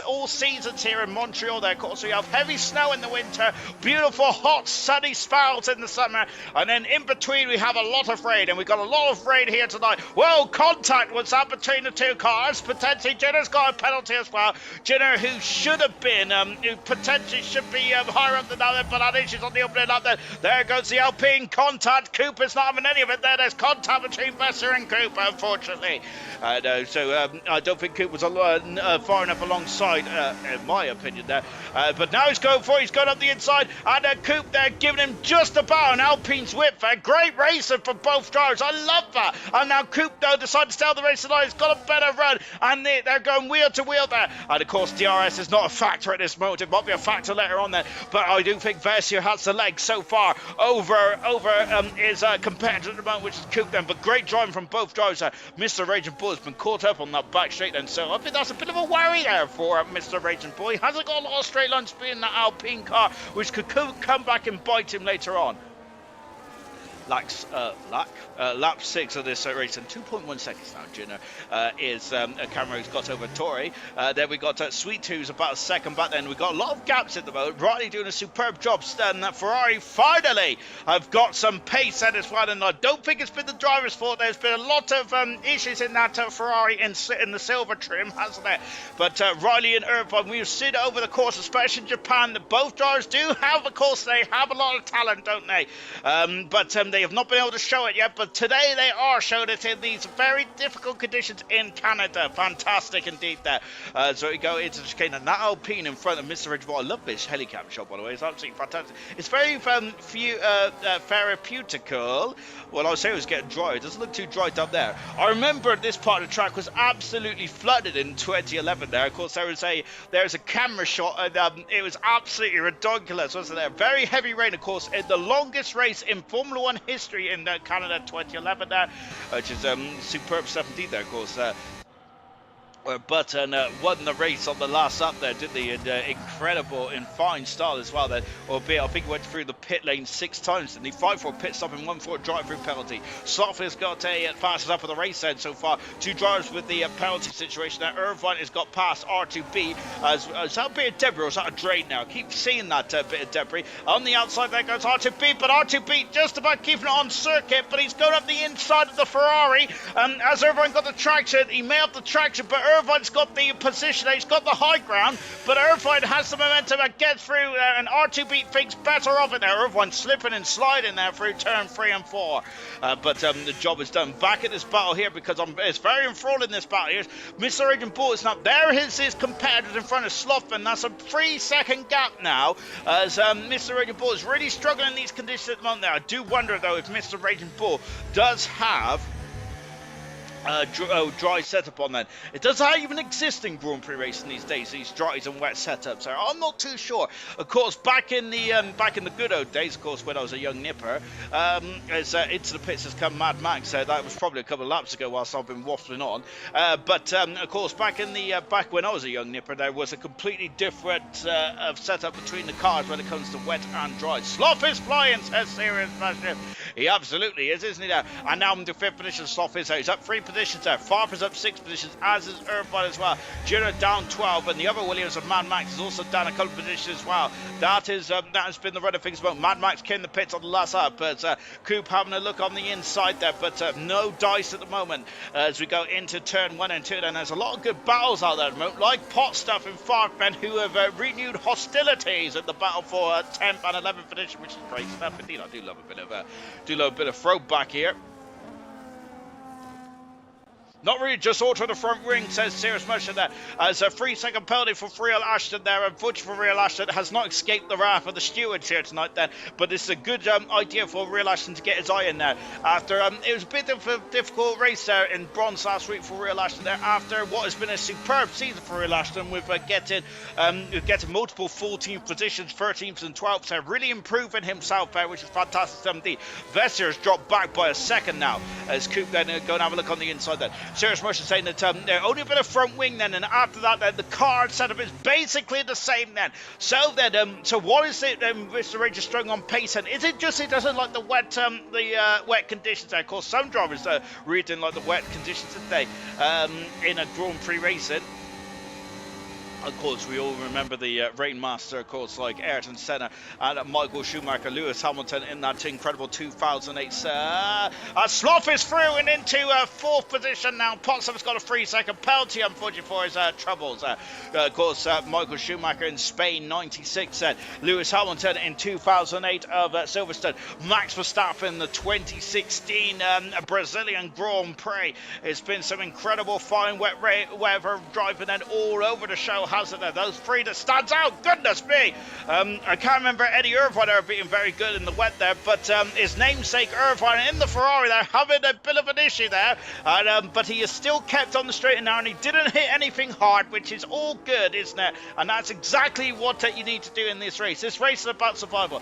all seasons here in Montreal. There, of course, we have heavy snow in the winter, beautiful hot sunny spells in the summer, and then in between we have a lot of rain, and we've got a lot of rain here tonight. Well, contact was up between the two cars. Potentially, Jenner's got a penalty as well. Jenner, who should have been, who potentially should be higher up than that, but I think she's on the opening up there. There goes the Alpine contact. Cooper's not having any of it there. There's contact. on tap between Besser and Cooper, unfortunately. So I don't think Cooper was far enough alongside, in my opinion, there. But now he's going for it. He's going up the inside, and Coop there giving him just about an Alpine's whip there. Great racing for both drivers. I love that. And now Coop, though, decided to stay on the racing line. He's got a better run, and they're going wheel to wheel there. And of course, DRS is not a factor at this moment. It might be a factor later on there, but I do think Versio has the leg so far over his competitor at the moment, which is Coop then. But great driving from both drivers. Mr. Raging Bull has been caught up on that back straight then, so I think that's a bit of a worry there for Mr. Raging Bull. He hasn't got a lot of straight line speed in that Alpine car, which could come back and bite him later on. Lap 6 of this race, and 2.1 seconds now, Gino, is a camera who's got over Tori. Then we got Sweet who's about a second back. Then we got a lot of gaps at the moment. Riley doing a superb job. And Ferrari finally have got some pace at this one, and I don't think it's been the driver's fault. There's been a lot of issues in that Ferrari in the silver trim, hasn't it? But Riley and Irvine, we've seen over the course, especially in Japan, that both drivers do have, of course, they have a lot of talent, don't they? But they have not been able to show it yet, but today they are showing it in these very difficult conditions in Canada. Fantastic indeed there. So we go into the chicane, and that Alpine in front of Mr. Ridgeway. I love this helicopter shot, by the way. It's absolutely fantastic. It's very therapeutical. Well, I was saying it was getting dry. It doesn't look too dry down there. I remember this part of the track was absolutely flooded in 2011 there. Of course, there's a camera shot, and it was absolutely ridiculous, wasn't there? Very heavy rain, of course, in the longest race in Formula 1 history in Canada 2011 there, which is superb stuff indeed there, of course. Button won the race on the last lap there, did the incredible in fine style as well there, albeit I think he went through the pit lane 6 times, and he 5 for a pit stop and 1 for a drive-through penalty. Sloth has got a fastest up of the race then so far. 2 drivers with the penalty situation there. Irvine has got past R2B. Is that a bit of debris or is that a drain now? I keep seeing that bit of debris. On the outside there goes R2B, but R2B just about keeping it on circuit, but he's going up the inside of the Ferrari. As Irvine got the traction, he may have the traction, but Irvine's got the position, he's got the high ground, but Irvine has the momentum and gets through and R2B thinks better of it there. Irvine slipping and sliding there through turn 3 and 4. But the job is done. Back at this battle here, because it's very enthralling this battle here. Mr. Agent Bull is not there. His competitors in front of Sloth, and that's a 3-second gap now, as Mr. Agent Bull is really struggling in these conditions at the moment there. I do wonder, though, if Mr. Agent Bull does have dry setup on then. It doesn't even exist in Grand Prix racing these days, these dries and wet setups. So I'm not too sure. Of course, back in the good old days, of course, when I was a young nipper, as into the pits has come Mad Max. That was probably a couple of laps ago whilst I've been waffling on. But of course, back when I was a young nipper, there was a completely different setup between the cars when it comes to wet and dry. Sloth is flying, says Serious Fashion. He absolutely is, isn't he now? And now in the 5th position, Sloth is out. He's up 3 positions there. Farper's up 6 positions, as is Irvine as well. Giro down 12, and the other Williams of Mad Max is also down a couple of positions as well. That has been the run of things about. Mad Max came in the pits on the last lap, but Coop having a look on the inside there, but no dice at the moment as we go into turn 1 and 2. Then there's a lot of good battles out there at the moment, like Pot Stuff and Farkman, who have renewed hostilities at the battle for 10th and 11th position, which is great stuff indeed. I do love a bit of throwback here. Not really just auto the front ring, says Serious Motion there. As a 3-second penalty for Real Ashton there. Unfortunately for Real Ashton, has not escaped the wrath of the stewards here tonight then. But it's a good idea for Real Ashton to get his eye in there. After it was a bit of a difficult race there in bronze last week for Real Ashton there. After what has been a superb season for Real Ashton with getting multiple 14th positions, 13th and 12th. So really improving himself there, which is fantastic indeed. Vesser has dropped back by a second now. As Coop then go and have a look on the inside then. Serious Motion saying that they're only a bit of front wing then, and after that then the car setup is basically the same then. So then, so what is it Mr. Ray just strung on pace, and is it just it doesn't like the wet conditions there? Of course, some drivers really didn't like the wet conditions, didn't they, in a Grand Prix racing. Of course, we all remember the Rainmaster, of course, like Ayrton Senna and Michael Schumacher, Lewis Hamilton in that incredible 2008. Slough is through and into fourth position now. Potsdam's got a 3-second penalty, unfortunately, for his troubles. Of course, Michael Schumacher in Spain, 96. Lewis Hamilton in 2008 of Silverstone. Max Verstappen in the 2016 Brazilian Grand Prix. It's been some incredible fine wet weather driving and all over the show. Hasn't there? Those three that stands out, goodness me. I can't remember Eddie Irvine ever being very good in the wet there, but his namesake Irvine in the Ferrari there having a bit of an issue there, but he is still kept on the straight and narrow, and he didn't hit anything hard, which is all good, isn't it? And that's exactly what you need to do in this race. This race is about survival.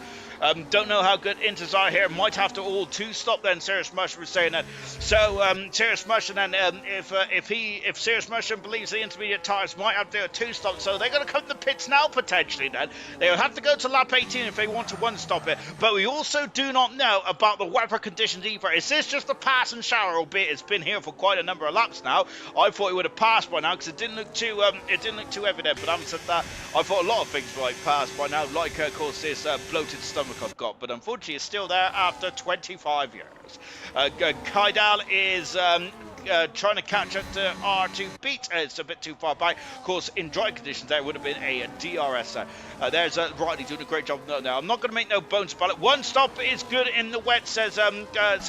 Don't know how good Inters are here. Might have to all two-stop then. Serious Mushroom was saying that. So Serious Mushroom then, if Serious Mushroom believes the intermediate tyres might have to do a two-stop, so they're going to come to the pits now potentially. Then they'll have to go to lap 18 if they want to one-stop it. But we also do not know about the weather conditions either. Is this just a pass and shower? Albeit it's been here for quite a number of laps now. I thought it would have passed by now because it didn't look too evident. But having said that, I thought a lot of things might pass by now, like of course this bloated stomach I've got, but unfortunately it's still there after 25 years. Kaidal is trying to catch up to R2 beat. It's a bit too far back. Of course, in dry conditions there would have been a DRS. There's Riley doing a great job. No, I'm not going to make no bones about it. One stop is good in the wet, says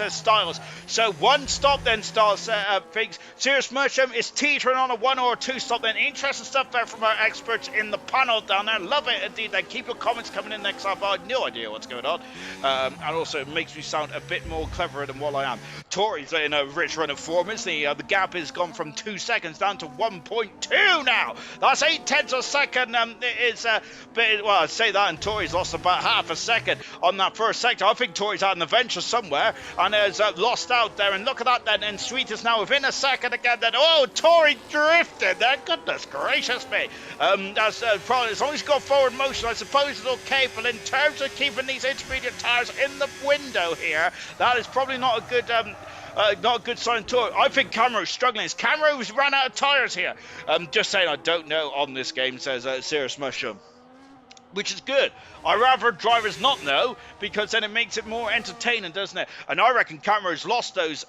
Styles. So one stop then, Styles thinks. Serious Mushroom is teetering on a 1 or 2 stop then. Interesting stuff there from our experts in the panel down there. Love it indeed. They keep your comments coming in next half. I have no idea what's going on. And also it makes me sound a bit more cleverer than what I am. Tori's in a rich run of form. The gap has gone from 2 seconds down to 1.2 now. That's 8/10 of a second. Well, I say that, and Tori's lost about half a second on that first sector. I think Tori's had an adventure somewhere and has lost out there. And look at that then. And Sweet is now within a second again. Then Tori drifted there. Goodness gracious me. That's probably as long as you've got forward motion, I suppose it's okay. But in terms of keeping these intermediate tires in the window here, that is probably not a good. Not a good sign to it. I think Camero's struggling. Camero's ran out of tyres here. Just saying, I don't know on this game, says Serious Mushroom. Which is good. I rather drivers not know, because then it makes it more entertaining, doesn't it? And I reckon Camero's lost out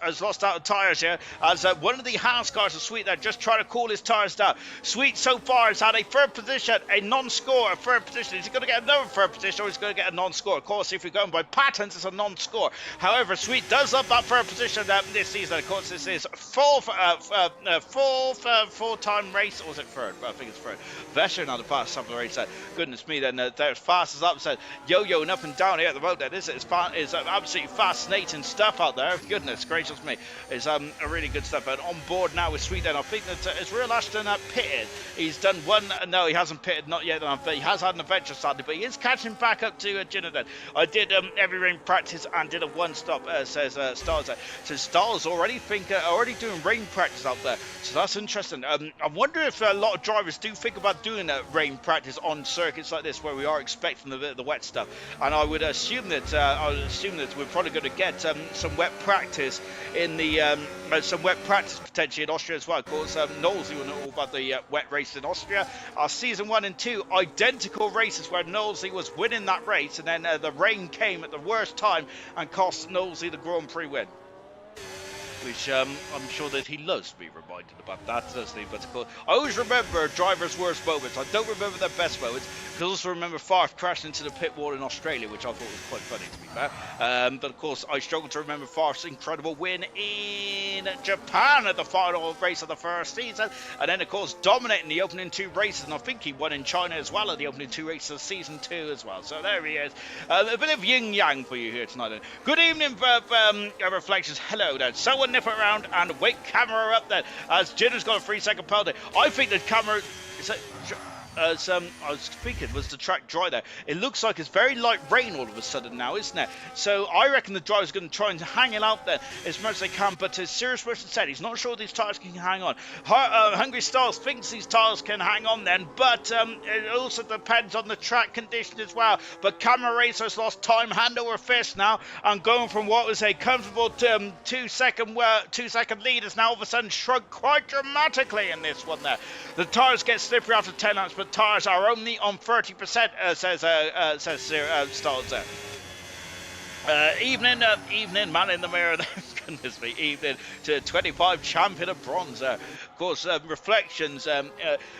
of tyres here, as one of the Haas cars of Sweet there just trying to cool his tyres down. Sweet so far has had a third position, a non-score, a third position. Is he going to get another third position, or is he going to get a non-score? Of course, if you're going by patterns, it's a non-score. However, Sweet does love that third position this season. Of course, this is full-time race, or was it third? Well, I think it's third. Vesher on the fast time of the race. Goodness me, then they're as fast as up, said yo-yoing up and down here at the road. That is it. It's absolutely fascinating stuff out there. Goodness gracious me, it's a really good stuff. And on board now with Sweet. Then I think that is Real Ashton pitted. He's done one. No, he hasn't pitted, not yet. But he has had an adventure sadly, but he is catching back up to Jenna. Then I did every rain practice and did a one stop. Says Stars. So Stars already doing rain practice out there. So that's interesting. I wonder if a lot of drivers do think about doing rain practice on circuits like this, where we are expecting the wet stuff. And I would assume that we're probably going to get some wet practice in the potentially in Austria as well. Of course, Knowles, you know all about the wet race in Austria. Our season 1 and 2 identical races where Knowlesy was winning that race, and then the rain came at the worst time and cost Knowlesy the Grand Prix win. Which I'm sure that he loves to be reminded about that, doesn't he? But of course, I always remember drivers' worst moments. I don't remember their best moments. I also remember Farf crashing into the pit wall in Australia, which I thought was quite funny, to be fair. But of course, I struggle to remember Farf's incredible win in Japan at the final race of the first season. And then, of course, dominating the opening 2 races. And I think he won in China as well at the opening 2 races of season 2 as well. So there he is. A bit of yin-yang for you here tonight. Then. Good evening, Reflections. Hello, then. Someone nip it around and wake camera up then, as Jenner's got a 3-second penalty. I think that camera is that as I was speaking, was the track dry there? It looks like it's very light rain all of a sudden now, isn't it? So I reckon the driver's going to try and hang it out there as much as they can. But as Serious Person said, he's not sure these tyres can hang on. Hungry Styles thinks these tyres can hang on then, but it also depends on the track condition as well. But Camera Racer's lost time hand over fist now, and going from what was a comfortable 2 second lead is now all of a sudden shrunk quite dramatically in this one there. The tyres get slippery after 10 laps, but tyres are only on 30%, says Styles there. Evening, man in the mirror. Goodness me, evening to 25 champion of bronze. Of course, Reflections.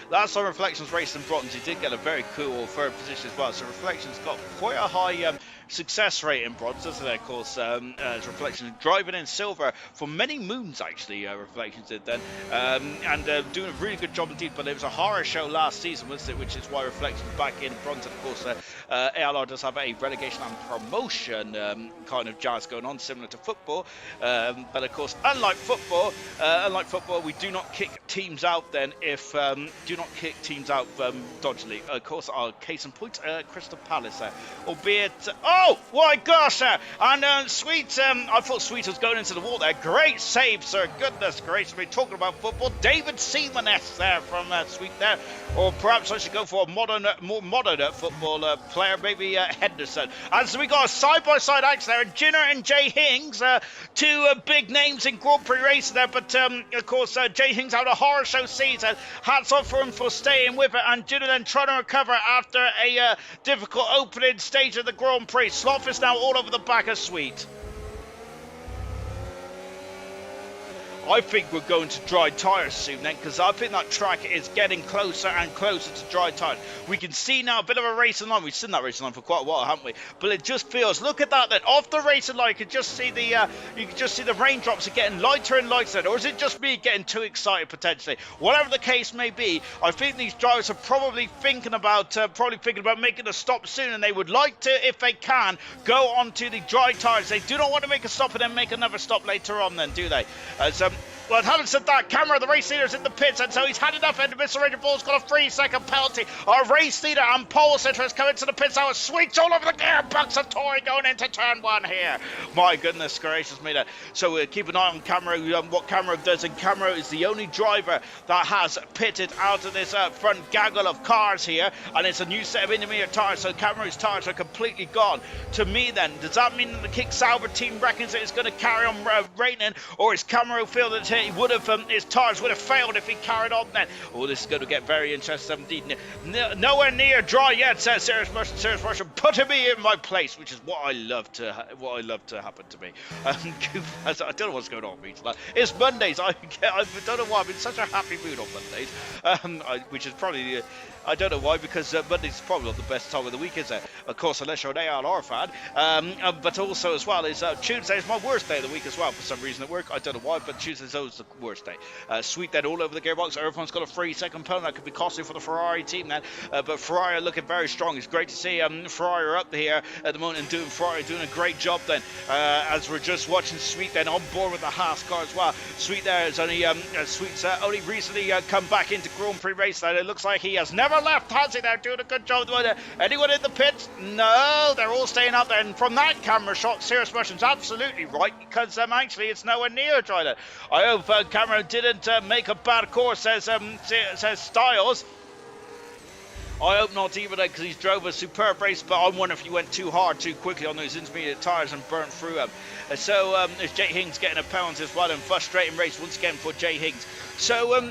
Last time Reflections raced in bronze, he did get a very cool third position as well. So Reflections got quite a high success rate in bronze, doesn't it? Of course, Reflections driving in silver for many moons, actually. Reflections did then, and doing a really good job indeed. But it was a horror show last season, wasn't it? Which is why Reflections back in bronze. And of course, ALR does have a relegation and promotion kind of jazz going on, similar to football. But of course, unlike football, we do not kick teams out. Then, if do not kick teams out dodgily. Of course, our case in point, Crystal Palace, albeit. Oh my gosh! And Sweet, I thought Sweet was going into the wall there. Great save, sir. Goodness gracious me. Talking about football, David Seaman-esque there from Sweet there, or perhaps I should go for a more modern football player, maybe Henderson. And so we got a side-by-side action there, Jinner and Jay Hings, two big names in Grand Prix racing there, but of course Jay Hings had a horror show season. Hats off for him for staying with it, and Jinner then trying to recover after a difficult opening stage of the Grand Prix. Sloth is now all over the back of Sweet. I think we're going to dry tyres soon then, because I think that track is getting closer and closer to dry tyres. We can see now a bit of a racing line. We've seen that racing line for quite a while, haven't we? But it just feels, look at that then, off the racing line, you can just see the raindrops are getting lighter and lighter. Or is it just me getting too excited potentially? Whatever the case may be, I think these drivers are probably thinking about making a stop soon, and they would like to, if they can, go onto the dry tyres. They do not want to make a stop and then make another stop later on then, do they? Well, having said that, Camera, the race leader's in the pits, and so he's had enough, and Mr. Raging Bull's got a 3-second penalty. Our race leader and pole sitter has come into the pits now. Sweets all over the gearbox of Tory going into turn one here. My goodness gracious me there. So keep an eye on Camera, what Camera does, and Camera is the only driver that has pitted out of this front gaggle of cars here, and it's a new set of intermediate tyres, so Camera's tyres are completely gone. To me then, does that mean that the Kick Sauber team reckons that it's going to carry on raining, or is Camera feel that his tyres would have failed if he carried on then? Oh, this is going to get very interesting indeed. Nowhere near dry yet, says Serious Motion, putting me in my place, which is what I love to happen to me. I don't know what's going on with me tonight. It's Mondays. I don't know why I'm in such a happy mood on Mondays, which is probably I don't know why, because Monday's probably not the best time of the week, is it? Of course, unless you're an ALR fan. But also as well is Tuesday is my worst day of the week as well for some reason at work. I don't know why, but Tuesday's always the worst day. Sweet then all over the gearbox. Everyone's got a 3-second penalty. That could be costly for the Ferrari team then. But Ferrari are looking very strong. It's great to see Ferrari are up here at the moment, and Ferrari doing a great job then. As we're just watching Sweet then on board with the Haas car as well. Sweet there is only Sweet's only recently come back into Grand Prix race. Then it looks like he has never left, has he? They're doing a good job. Anyone in the pits? No, they're all staying out there. And from that camera shot, Serious Motion's absolutely right, because actually it's nowhere near dry there. I hope Camera didn't make a bad course, says Styles. I hope not either, because he's drove a superb race, but I wonder if he went too hard too quickly on those intermediate tyres and burnt through them. So there's Jay Hings getting a penalty as well, and frustrating race once again for Jay Hings. So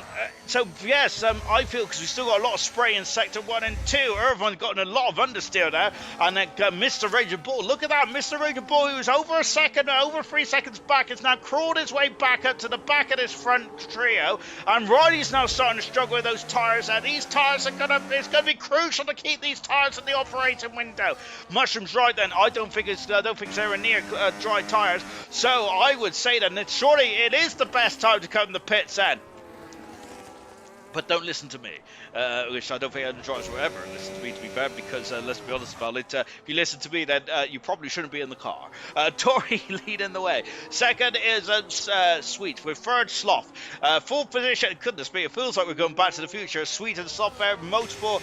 yes, I feel, because we've still got a lot of spray in sector 1 and 2. Irvine's gotten a lot of understeer there, and then Mr. Raging Bull, look at that, Mr. Raging Bull, who was over 3 seconds back, has now crawled his way back up to the back of this front trio, and Riley's now starting to struggle with those tyres, and these tyres it's going to be crucial to keep these tyres in the operating window. Mushroom's right then, I don't think it's anywhere near dry tyres, so I would say then that surely it is the best time to come in the pits then. But don't listen to me, which I don't think any drivers will ever listen to me, to be fair, because let's be honest about it, if you listen to me, then you probably shouldn't be in the car. Tory leading the way. Second is Sweet, with third Sloth. Fourth position, goodness me, it feels like we're going back to the future. Sweet and Sloth there, multiple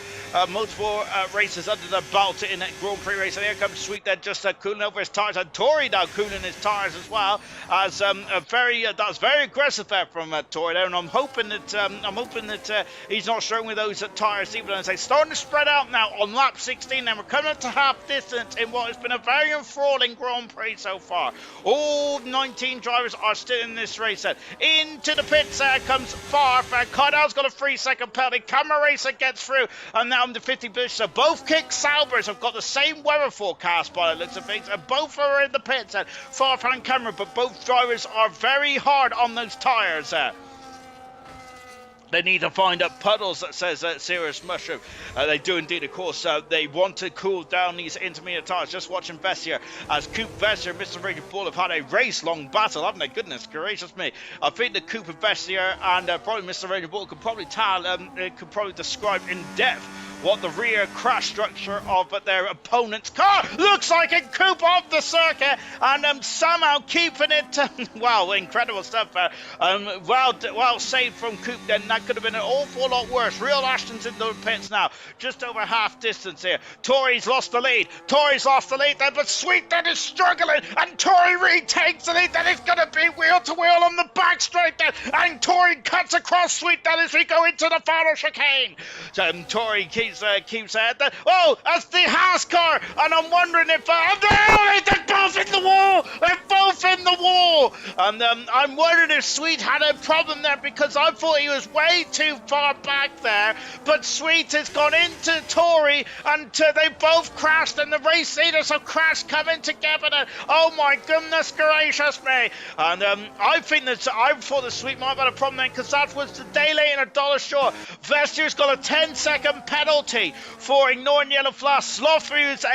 races under the belt in that Grand Prix race. And here comes Sweet then, just cooling over his tyres, and Tory now cooling his tyres as well, as that's very aggressive there from Tory there, and I'm hoping that he's not struggling with those tyres even as they're starting to spread out now on lap 16. Then we're coming up to half distance in what has been a very enthralling Grand Prix so far. All 19 drivers are still in this race. Into the pits comes Farf, and Cardell's got a 3-second penalty. Camera Racer gets through, and now I'm the 50 position. So both Kick Saubers have got the same weather forecast by the looks of things, and both are in the pits. Farf and Camera, but both drivers are very hard on those tyres. They need to find puddles, that says Serious Mushroom. They do indeed, of course. They want to cool down these intermediate tyres. Just watching Vessier as Coupe Vessier and Mr. Raging Bull have had a race-long battle, haven't they? Goodness gracious me. I think the Coupe Vessier and probably Mr. Raging Bull could probably describe in depth what the rear crash structure of their opponent's car looks like in Coupe off the circuit, and somehow keeping it. Wow, incredible stuff. Well saved from Coupe then. That could have been an awful lot worse. Real Ashton's in the pits now, just over half distance here. Tory's lost the lead. Then, but Sweet then is struggling, and Tory retakes the lead. Then it's going to be wheel to wheel on the back straight then, and Tory cuts across Sweet then as we go into the final chicane. So Tory keeps ahead there. Oh, that's the Haas car, and I'm wondering if they're both in the wall. They're both in the wall, and I'm wondering if Sweet had a problem there, because I thought he was way too far back there. But Sweet has gone into Tory, and they both crashed, and the race leaders have crashed coming together. Oh my goodness gracious me! And I thought the Sweet might have had a problem then, because that was the day late and $1 short. Vestier's got a 10-second penalty for ignoring yellow flash. Sloth, who's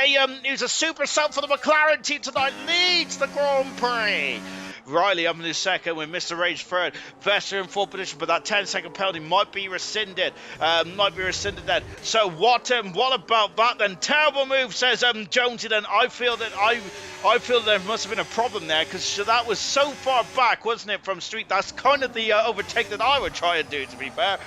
a super sub for the McLaren team tonight, leads the Grand Prix. Riley up in his second with Mr. Rage third. Vester in fourth position, but that 10-second penalty might be rescinded. Then. So what about that then? Terrible move, says Jonesy. Then I feel there must have been a problem there, because that was so far back, wasn't it, from Street? That's kind of the overtake that I would try and do, to be fair.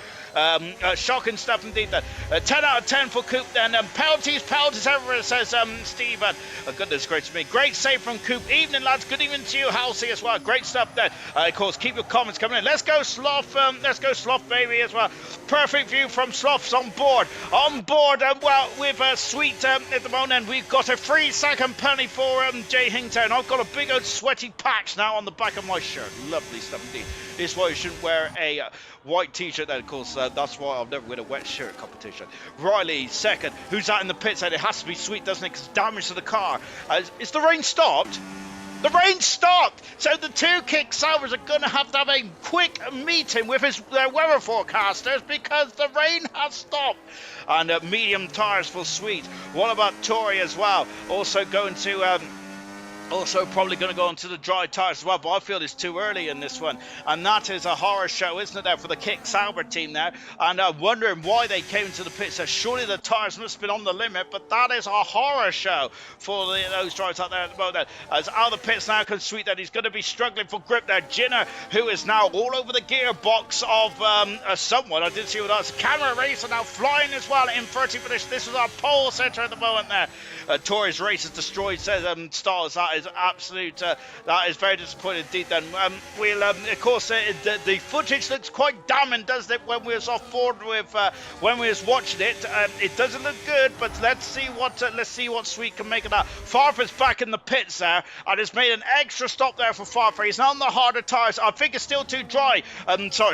Shocking stuff indeed. 10 out of 10 for Coupe then. Penalties everywhere, says Stephen. Goodness gracious me. Great save from Coupe. Evening lads, good evening to you, Halsey, as well. Great stuff there. Of course, keep your comments coming in. Let's go Sloth, baby, as well. Perfect view from Sloth's on board with Sweet at the moment. And we've got a 3-second penalty for Jay Hingtown. I've got a big old sweaty patch now on the back of my shirt. Lovely stuff indeed. This is why you shouldn't wear a white t-shirt then, of course. That's why I'll never win a wet shirt competition. Riley second. Who's out in the pits? And it has to be Sweet, doesn't it? Because damage to the car. Is the rain stopped? The rain stopped! So the two Kick Saubers are going to have a quick meeting with their weather forecasters, because the rain has stopped. And medium tyres for Sweet. What about Tory as well? Also going to... Also probably going to go onto the dry tyres as well, but I feel it's too early in this one. And that is a horror show, isn't it, there for the Kick Sauber team there. And I'm wondering why they came into the pits. So surely the tyres must have been on the limit, but that is a horror show for those drivers out there at the moment. As out of the pits now comes Sweet, that he's going to be struggling for grip there. Jinner, who is now all over the gearbox of someone. I didn't see what that was. Camera Racer now flying as well in 30 minutes. This is our pole centre at the moment there. Tory's race is destroyed, says Stars. That is absolute. That is very disappointing indeed. Then of course, the footage looks quite damning, doesn't it? When we was off board with, when we was watching it, it doesn't look good. But let's see what Sweet can make of that. Farfar's back in the pits there, and has made an extra stop there for Farfar. He's now on the harder tyres. I think it's still too dry.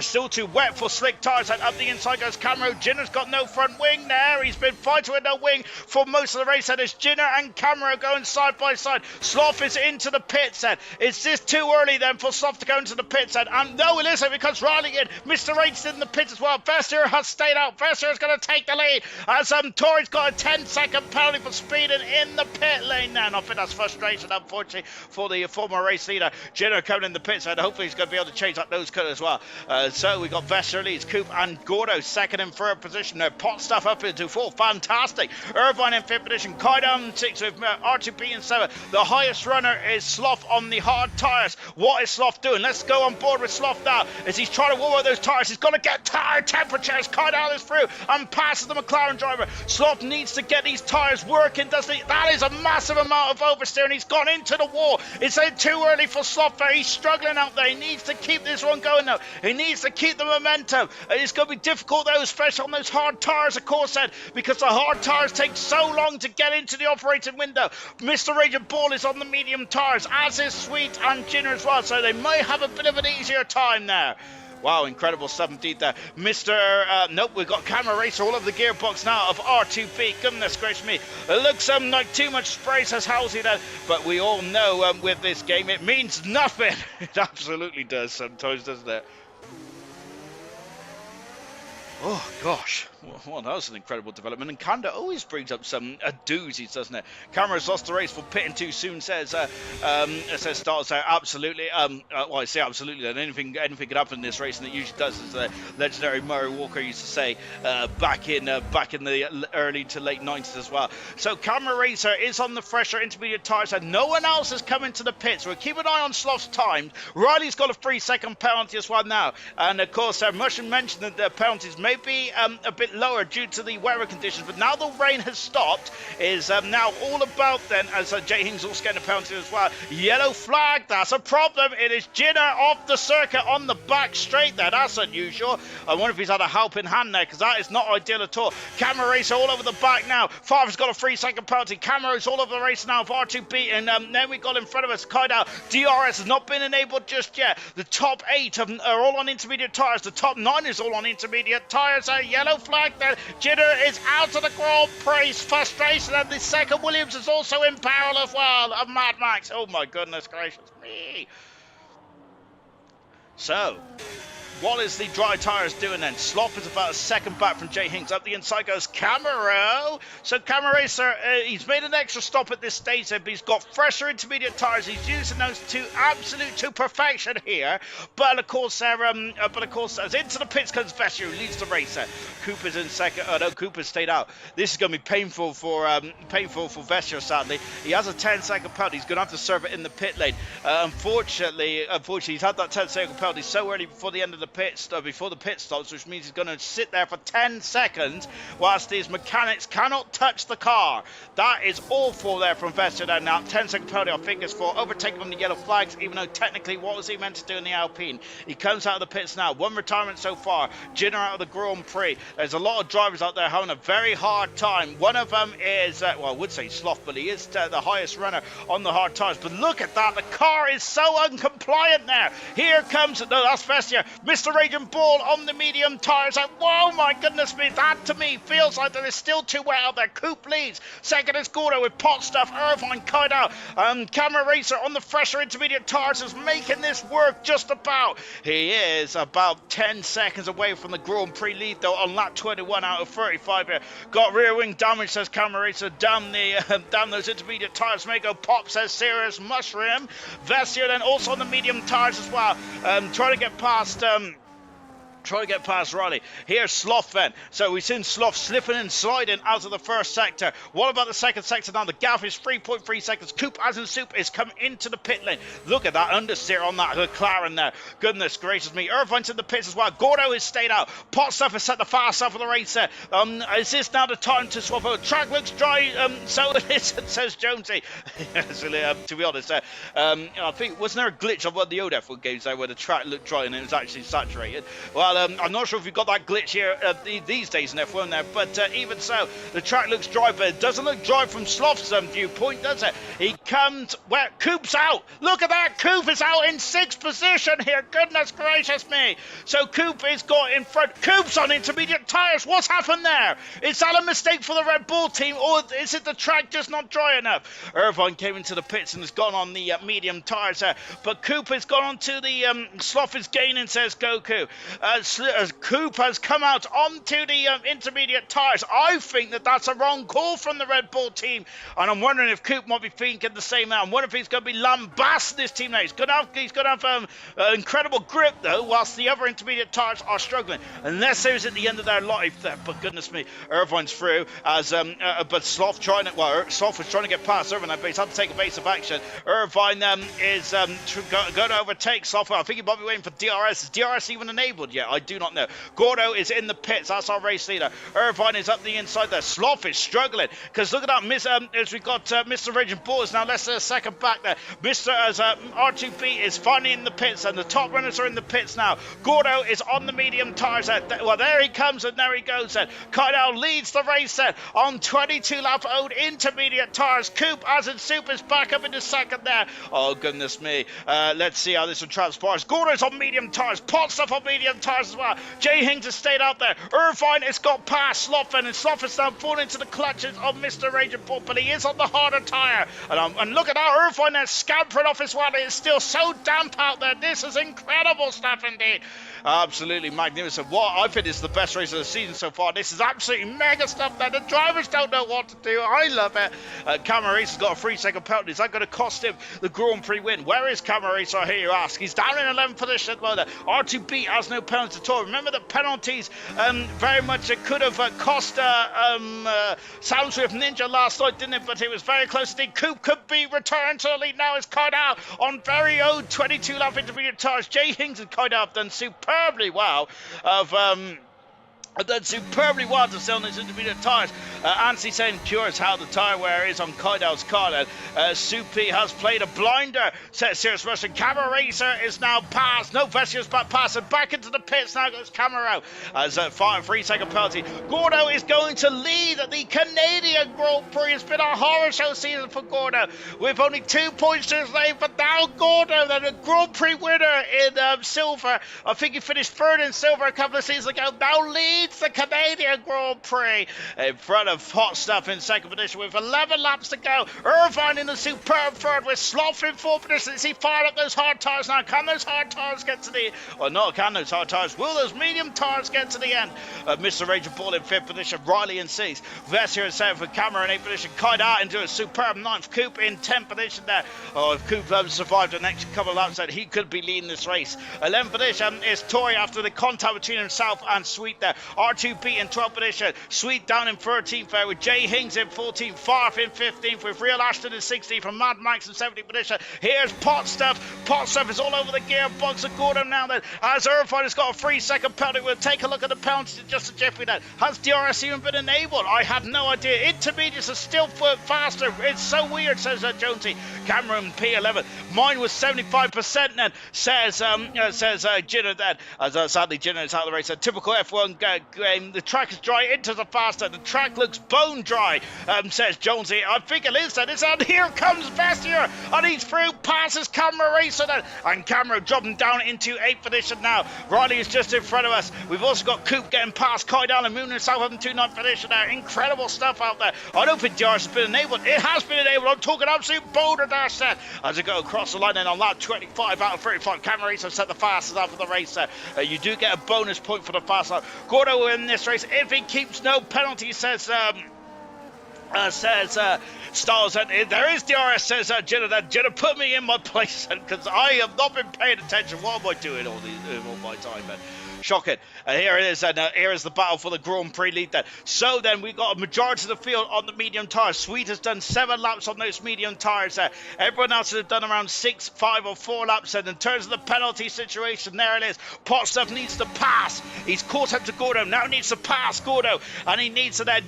Still too wet for slick tyres. And up the inside goes Camero. Jinner's got no front wing there. He's been fighting with no wing for most of the race. And it's Jinner and Camero going side by side. Sloth Sloth is into the pits then. Is this too early then for Sloth to go into the pits then? And no, it isn't, because Riley in. Mr. Rage in the pits as well. Vessier has stayed out. Vessier is going to take the lead as Tori's got a 10-second penalty for speeding in the pit lane now. And I think that's frustration, unfortunately, for the former race leader. Jenner coming in the pits, and hopefully he's going to be able to change that nose cut as well. So we got Vessier leads, Coop and Gordo second and third position. There, pot stuff up into fourth. Fantastic. Irvine in fifth position. Kai down sixth with R2B in seventh. The highest runner is Sloth on the hard tyres. What is Sloth doing? Let's go on board with Sloth now as he's trying to warm up those tyres. He's got to get tyre temperatures. Kai down is through and passes the McLaren driver. Sloth needs to get these tyres working, doesn't he? That is a massive amount of oversteering. He's gone into the wall. Is it too early for Sloth there? He's struggling out there. He needs to keep this one going now. He needs to keep the momentum. It's going to be difficult though, especially on those hard tyres, of course, then, because the hard tyres take so long to get into the operating window. Mr. Raging Ball is on the medium tyres, as is Sweet and Ginner as well, so they may have a bit of an easier time there. Wow, incredible 17th there. Nope, we've got Camera Racer all over the gearbox now of R2B. Goodness gracious me. It looks like too much spray, says Halsey there. But we all know with this game, it means nothing. It absolutely does sometimes, doesn't it? Oh, gosh. Well, that was an incredible development. And Kanda always brings up some doozies, doesn't it? Camera's lost the race for pitting too soon, says Starts there. Absolutely. Well, I say absolutely. That anything could happen in this race, and it usually does, as the legendary Murray Walker used to say back in the early to late 90s as well. So Camera Racer is on the fresher intermediate tyres, and no one else is coming to the pits. We'll keep an eye on Sloth's time. Riley's got a 3-second penalty as well now. And, of course, Mushin mentioned that the penalties may be a bit lower due to the weather conditions, but now the rain has stopped, is now all about then, as Jay Hings also getting a penalty as well. Yellow flag, that's a problem. It is Ginner off the circuit on the back straight there. That's unusual. I wonder if he's had a helping hand there, because that is not ideal at all. Camera Racer all over the back now. Farver's got a 3-second penalty. Camera's all over the race now of R2B, and then we got in front of us Kaidao. DRS has not been enabled just yet. The top 8 are all on intermediate tyres. The top 9 is all on intermediate tyres. A yellow flag there. Ginner is out of the Grand Prix. Frustration, and the second Williams is also in peril as well of Mad Max. Oh my goodness gracious me. So, what is the dry tyres doing then? Sloth is about a second back from Jay Hinks. Up the inside goes Camaro. So Camera Racer, he's made an extra stop at this stage, but he's got fresher intermediate tyres. He's using those to perfection here. But of course, as into the pits comes Vessier, who leads the race. Cooper's in second. No, Cooper's stayed out. This is going to be painful for Vessier, sadly. He has a 10-second penalty. He's going to have to serve it in the pit lane. Unfortunately, he's had that 10-second penalty so early before the end of the pit stops, which means he's going to sit there for 10 seconds whilst his mechanics cannot touch the car. That is awful there from Vessier there now. 10-second penalty, I think, is for overtaking on the yellow flags, even though technically, what was he meant to do in the Alpine? He comes out of the pits now. One retirement so far. Ginner out of the Grand Prix. There's a lot of drivers out there having a very hard time. One of them is, well, I would say Sloth, but he is the highest runner on the hard tyres. But look at that. The car is so uncompliant there. Here comes, no, that's Vessier. Mr. Raging Ball on the medium tyres. Whoa, my goodness me. That, to me, feels like there is still too wet out there. Coop leads. Second is Gordo with pot stuff. Irvine, Kaidao. Camera Racer on the fresher intermediate tyres is making this work just about. He is about 10 seconds away from the Grand Prix lead, though, on lap 21 out of 35 here. Got rear wing damage, says Camera Racer. Down those intermediate tyres may go pop, says Serious Mushroom. Vessier then also on the medium tyres as well. Trying to get past Riley. Here's Sloth then. So we've seen Sloth slipping and sliding out of the first sector. What about the second sector now? The gap is 3.3 seconds. Coop as in soup is come into the pit lane. Look at that understeer on that McLaren there. Goodness gracious me. Irvine's in the pits as well. Gordo has stayed out. Pot stuff has set the fast stuff of the race there. Is this now the time to swap over? Track looks dry. So it is, says Jonesy. To be honest, I think, wasn't there a glitch on one of the ODEF games there where the track looked dry and it was actually saturated? Well, well, I'm not sure if you've got that glitch here these days in F1 there, but even so, the track looks dry, but it doesn't look dry from Sloth's viewpoint, does it? He comes where Coop's out. Look at that, Coop is out in 6th position here. Goodness gracious me. So Coop is got in front. Coop's on intermediate tyres. What's happened there? Is that a mistake for the Red Bull team, or is it the track just not dry enough? Irvine came into the pits and has gone on the medium tyres there, but Coop has gone on to the Sloth is gaining, says Goku. Coop has come out onto the intermediate tyres. I think that that's a wrong call from the Red Bull team, and I'm wondering if Coop might be thinking the same now. I'm wondering if he's going to be lambasting this team now. He's going to have incredible grip though, whilst the other intermediate tyres are struggling. Unless there's at the end of their life there, but goodness me, Irvine's through as but Sloth Sloth was trying to get past Irvine, but he's had to take evasive action. Irvine is going to overtake Sloth. I think he might be waiting for DRS. Is DRS even enabled yet? I do not know. Gordo is in the pits. That's our race leader. Irvine is up the inside there. Sloth is struggling because look at that. As we got Mr. Raging Bull is now less than a second back there. R2B is finally in the pits, and the top runners are in the pits now. Gordo is on the medium tyres. Well, there he comes, and there he goes. Kyle leads the race on 22 lap old intermediate tyres. Coop, as in Soup, is back up in the second there. Oh, goodness me. Let's see how this one transpires. Gordo's on medium tyres. Potstuff on medium tyres as well. Jay Hings has stayed out there. Irvine has got past Sloth, and Sloth has now fallen into the clutches of Mr. Raging Bull, but he is on the harder tyre. And look at that, Irvine there scampering off his one. It's still so damp out there. This is incredible stuff indeed. Absolutely magnificent. What I think is the best race of the season so far. This is absolutely mega stuff there. The drivers don't know what to do. I love it. Cameron has got a 3-second penalty. Is that going to cost him the Grand Prix win? Where is Cameron, I hear you ask? He's down in 11th position at the moment. R2B has no penalty at all. Remember the penalties very much it could have cost Soundswift Ninja last night, didn't it? But it was very close indeed. Coop could be returned to the lead now. It's Kardal on very old 22 lap intermediate tyres. Jay Hings and Kardal have done superbly well done superbly well to sell on his intermediate tyres. Ansi saying curious how the tyre wear is on Kaidal's car. Supi has played a blinder, says Serious Russian. Camera Racer is now past. No, Vesia's back past and back into the pits. Now goes Camera as a 3-second penalty. Gordo is going to lead the Canadian Grand Prix. It's been a horror show season for Gordo with only 2 points to his name, but now Gordo, the Grand Prix winner in silver. I think he finished third in silver a couple of seasons ago. Now leads the Canadian Grand Prix in front of Hot Stuff in second position with 11 laps to go. Irvine in the superb third with Sloth in fourth position. Is he fired up those hard tyres now? Can those hard tyres get to the... Or not, can those hard tyres? Will those medium tyres get to the end? Mr. Ranger Ball in fifth position. Riley in sixth. Vessia in seventh with Camera in eighth position. Kaida into a superb ninth. Coop in 10th position there. Oh, if Coop survived the next couple of laps, then he could be leading this race. 11th position is Tori after the contact between himself and Sweet there. R2B in 12th position. Sweet down in 13th there with Jay Hings in 14th. Farf in 15th with Real Ashton in 16th from Mad Max in 17th position. Here's Potstuff. Potstuff is all over the gearbox of Gordon now then. As Irvine has got a 3-second penalty. We'll take a look at the penalty just to Jeffrey then. Has DRS even been enabled? I had no idea. Intermediates are still faster. It's so weird, says Jonesy. Cameron P11. Mine was 75% then, says Jinner then. As sadly Jinner is out of the race. A typical F1 game. The track is dry into the faster. The track looks bone dry, says Jonesy. I think it is then. And here comes Vestier. And he's through, passes Camera Racer then. And Camera dropping down into 8th position now. Riley is just in front of us. We've also got Coop getting past Kaidal and Moon and South up in 9th position there. Incredible stuff out there. I don't think DRS has been enabled. It has been enabled. I'm talking absolute boulder dash there. As we go across the line then on lap 25 out of 35. Camera Racer set the fastest out for the race there. You do get a bonus point for the fast lap. Gordo will win this race if he keeps no penalty, says Styles. There is DRS, says Jenna. Jenna, put me in my place because I have not been paying attention. What am I doing all my time, man? Shocking. Here it is, and here is the battle for the Grand Prix lead then. So then we got a majority of the field on the medium tyres. Sweet has done 7 laps on those medium tyres there. Everyone else has done around 6, 5 or 4 laps. And in terms of the penalty situation, there it is. Potstuff needs to pass. He's caught up to Gordo. Now needs to pass Gordo. And he needs to then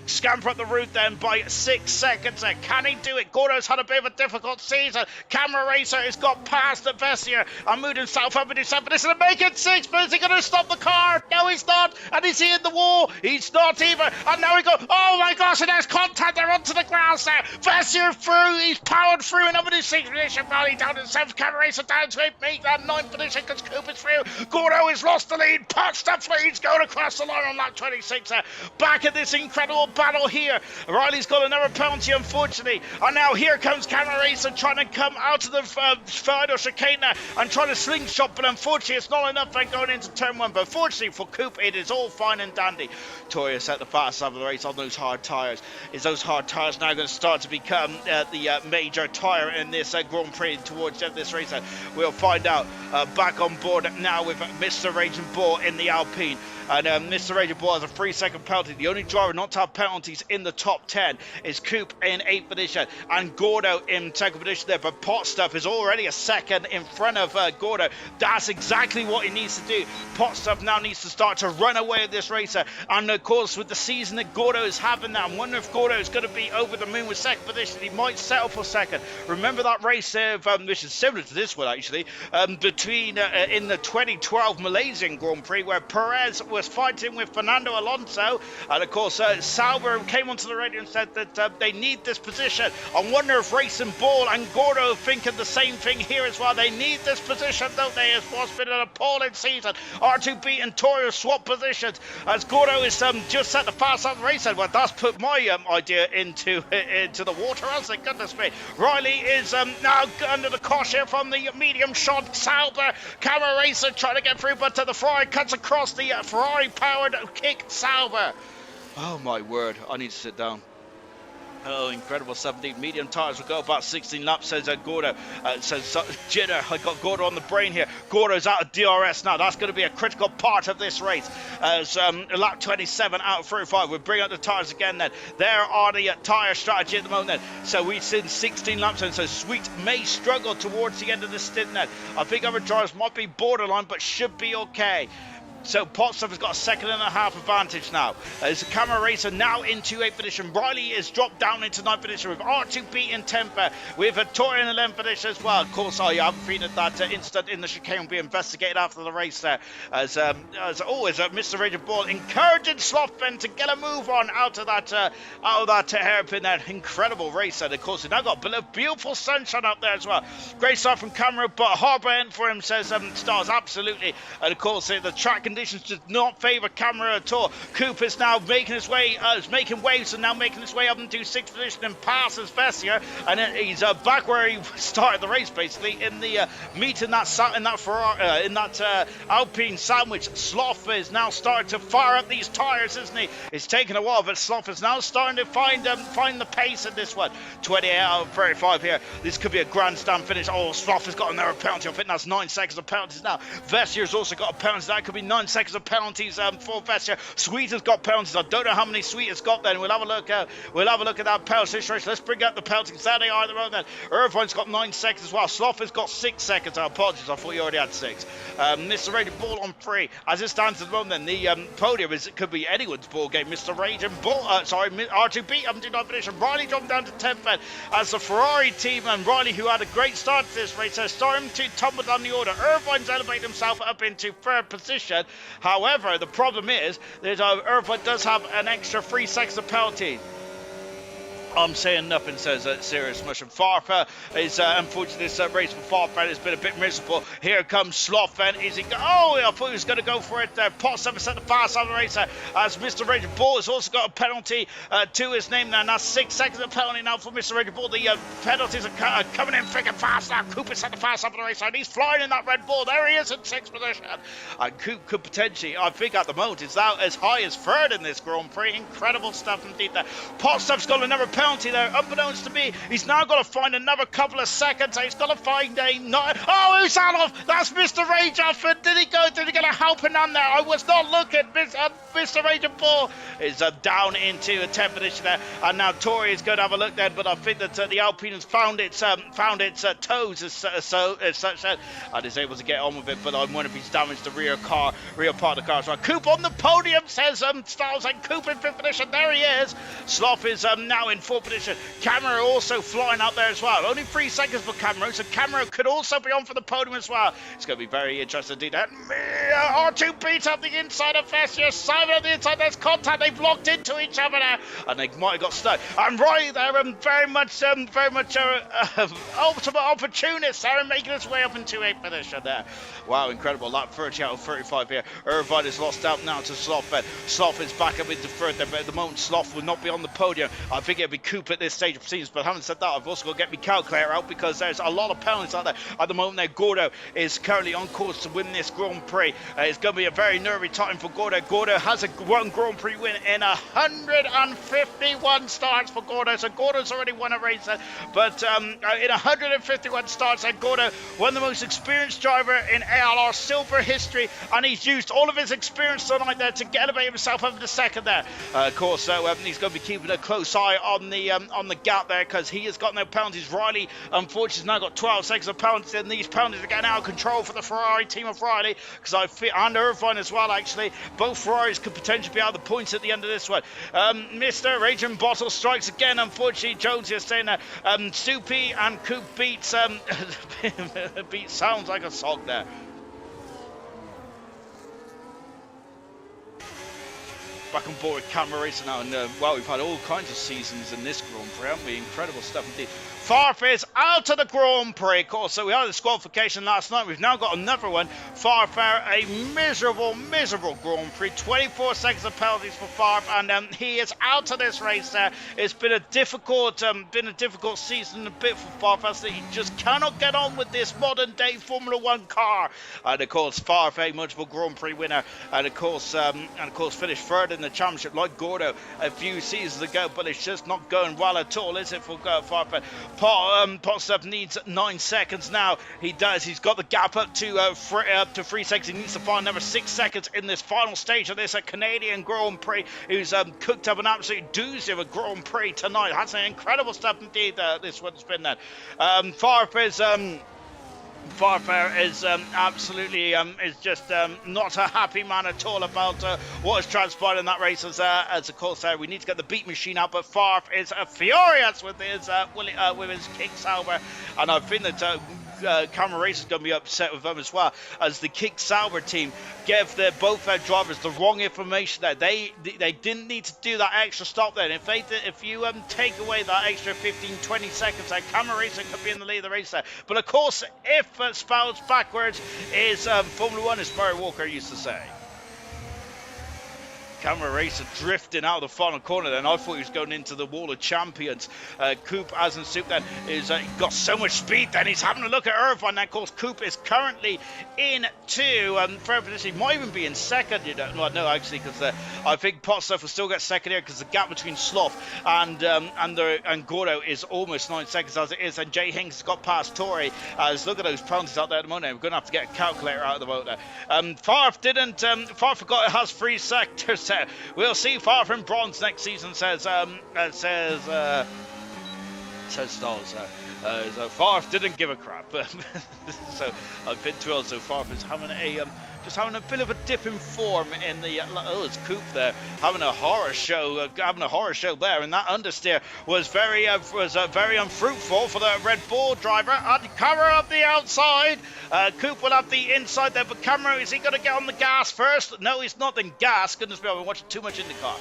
scamper up the route then by 6 seconds there. Can he do it? Gordo's had a bit of a difficult season. Camera Racer has got past the Vessier. I'm moving south up into 7. This is to make it 6, but is he going to stop the car. No, he's not. And is he in the wall? He's not either. And now we go. Oh my gosh, and there's contact. They're onto the ground there. Vasseur through. He's powered through. And over the 6th position. Valley down to the 7th. Camera Racer down to 8th. Make that 9th position because Cooper's through. Gordo has lost the lead. Pucks the leads going across the line on lap 26 there. Back at this incredible battle here. Riley's got another penalty, unfortunately. And now here comes Camera Racer trying to come out of the final chicane there and trying to slingshot, but unfortunately it's not enough for going into turn 1. But fortunately for Coop, it is all fine and dandy. Toria set the fastest of the race on those hard tyres. Is those hard tyres now going to start to become the major tyre in this Grand Prix towards this race? We'll find out. Back on board now with Mr. Raging Bull in the Alpine. And Mr. Raging Bull has a 3-second penalty. The only driver not to have penalties in the top 10 is Coop in 8th position and Gordo in 2nd position there. But Potstuff is already a second in front of Gordo. That's exactly what he needs to do. Potstuff now needs to start to run away with this racer. And of course, with the season that Gordo is having now, I wonder if Gordo is going to be over the moon with 2nd position. He might settle for 2nd. Remember that race which is similar to this one actually, between in the 2012 Malaysian Grand Prix where Perez was fighting with Fernando Alonso, and of course Sauber came onto the radio and said that they need this position. I wonder if Racing Bull and Gordo are thinking the same thing here as well. They need this position, don't they? It's what's been an appalling season. R2B and Torio swap positions as Gordo is just set the fast on the race. Well, that's put my idea into the water, hasn't it? Goodness me. Riley is now under the caution from the medium shot. Sauber Camera Racer trying to get through, but the Ferrari cuts across the Ferrari-powered kick Sauber. Oh my word, I need to sit down. Oh, incredible. 17 medium tyres will go about 16 laps, says Gordo. Says Jitter, I got Gordo on the brain here. Gordo's out of DRS now. That's going to be a critical part of this race. As lap 27 out of 35. We'll bring up the tyres again then. There are the tyre strategy at the moment then. So we've seen 16 laps and so Sweet may struggle towards the end of the stint then. I think other drivers might be borderline but should be okay. So Potstuff has got a 2.5 seconds advantage now. As Camera Racer now into 8th position. Riley is dropped down into 9th position with R2B in 10th. With a Tory in 11th position as well. Of course, I haven't seen that incident in the chicane will be investigated after the race there. As always, Mr. Raging Bull encouraging Slothman to get a move on out of that hairpin there. Incredible race. And of course, we've now got beautiful sunshine out there as well. Great start from Camera, but harbour end for him, says Stars, absolutely. And of course, the track conditions does not favour Camera at all. Coop is now making his way, making waves and now making his way up into 6th position and passes Vessier, and he's back where he started the race basically in the meet in that Ferrari, in that Alpine sandwich. Sloth is now starting to fire up these tyres, isn't he? It's taken a while, but Sloth is now starting to find the pace in this one. 28 out of 35 here. This could be a grandstand finish. Oh, Sloth has got another penalty. I think that's 9 seconds of penalties now. Vessier's also got a penalty. That could be 9 seconds of penalties for Vessier. Sweet has got penalties. I don't know how many Sweet has got then. We'll have a look at that penalty situation. Let's bring up the penalties. There they are at the moment then. Irvine's got 9 seconds as well. Sloth has got 6 seconds. I apologize. I thought you already had 6. Mr. Raging Bull on 3. As it stands at the moment then, the podium it could be anyone's ball game. Mr. Raging Bull, R2B up to 9th position. Riley dropped down to 10th then as the Ferrari team and Riley, who had a great start to this race, are starting to tumble down the order. Irvine's elevated himself up into 3rd position. However, the problem is that Irvine does have an extra 3 seconds of penalty. I'm saying nothing, says Serious Mushroom. Farfa is unfortunately this race for Farfa has been a bit miserable. Here comes Slothman. Is he? Oh, I thought he was going to go for it. Potts set the fast on the racer as Mr. Raging Bull has also got a penalty to his name now. And that's 6 seconds of penalty now for Mr. Raging Bull. The penalties are coming in thick and fast now. Cooper set the fast on the racer and he's flying in that Red Bull. There he is in 6th position. And Coop could potentially, I think at the moment, is out as high as 3rd in this Grand Prix. Incredible stuff indeed there. Potstuff's got another penalty there, unbeknownst to me. He's now got to find another couple of seconds. He's got to find oh, who's that off? That's Mr. Rage off. Did he get a helping on there? I was not looking. Mr. Raging Bull is down into a 10th position there, and now Tori is going to have a look there, but I think that the Alpine has found its toes as such and is able to get on with it, but I wonder if he's damaged the rear part of the car as well. Coop on the podium, says Styles, and Coop in 5th position. There he is. Sloth is now in 4th position. Camera also flying out there as well. Only 3 seconds for Camera, so Camera could also be on for the podium as well. It's going to be very interesting indeed. And R2 beats up the inside of Vestia. Simon on the inside, there's contact. They've locked into each other now, and they might have got stuck. And Riley there, very much ultimate opportunist there, and making his way up into 8th position there. Wow, incredible. Lap 30 out of 35 here. Irvine is lost out now to Sloth. Sloth is back up into 3rd there, but at the moment Sloth will not be on the podium. I think it'll be Coop at this stage of proceedings, but having said that, I've also got to get my calculator out because there's a lot of penalties out there at the moment. There, Gordo is currently on course to win this Grand Prix. It's going to be a very nervy time for Gordo. Gordo has one Grand Prix win in 151 starts for Gordo, so Gordo's already won a race, but in 151 starts, Gordo, one of the most experienced driver in ALR silver history, and he's used all of his experience tonight there to elevate himself over the second there. Of course, he's going to be keeping a close eye on the gap there because he has got no penalties. Riley, unfortunately, has now got 12 seconds of penalties, and these penalties are getting out of control for the Ferrari team of Riley, and Irvine as well, actually. Both Ferraris could potentially be out of the points at the end of this one. Mr. Raging Bottle strikes again. Unfortunately, Jones is saying that Soupy and Coop beats sounds like a song there. Back on board with Camera Racing now, and well, we've had all kinds of seasons in this Grand Prix, haven't we? Incredible stuff indeed. Farf is out of the Grand Prix, of course. So we had a disqualification last night. We've now got another one. Farf, a miserable Grand Prix. 24 seconds of penalties for Farf, and he is out of this race. It's been a difficult season a bit for Farf, as he just cannot get on with this modern day Formula One car. And of course, Farf, a multiple Grand Prix winner, and of course, finished third in the championship like Gordo a few seasons ago. But it's just not going well at all, is it, for Farf? Potstuff needs 9 seconds now. He does. He's got the gap up to 3 seconds. He needs to find another 6 seconds in this final stage of this Canadian Grand Prix, who's cooked up an absolute doozy of a Grand Prix tonight. That's an incredible stuff indeed. This one's been then. Farfair is absolutely is just not a happy man at all about what has transpired in that race. As of course, we need to get the beat machine out, but Farf is furious with his kick Sauber, and I think that Camera Race is going to be upset with them as well, as the Kick Sauber team gave both their drivers the wrong information there. They didn't need to do that extra stop there. And if you take away that extra 15-20 seconds, Camera Racing could be in the lead of the race there. But of course, if spells backwards is Formula One, as Murray Walker used to say. Camera Racer drifting out of the final corner then. I thought he was going into the wall of champions. Coop, as in Soup then, is got so much speed then. He's having a look at Irvine. Of course, Coop is currently in third position. He might even be in second. Well, no, actually, because I think Potstuff will still get second here because the gap between Sloth and Gordo is almost 9 seconds as it is. And Jay Hinks has got past Tory. Look at those penalties out there at the moment. We're going to have to get a calculator out of the boat there. Farf forgot it has 3 sectors. We'll see Farf in bronze next season, says Stalls. So Farf didn't give a crap. So I've been thrilled. So Farf is having a bit of a dip in form in the it's Coop there having a horror show there, and that understeer was very unfruitful for the Red Bull driver. And Camera up the outside. Coop will have the inside there, but Camera, is he going to get on the gas first? No, he's not in gas. Goodness me, I've been watching too much IndyCar.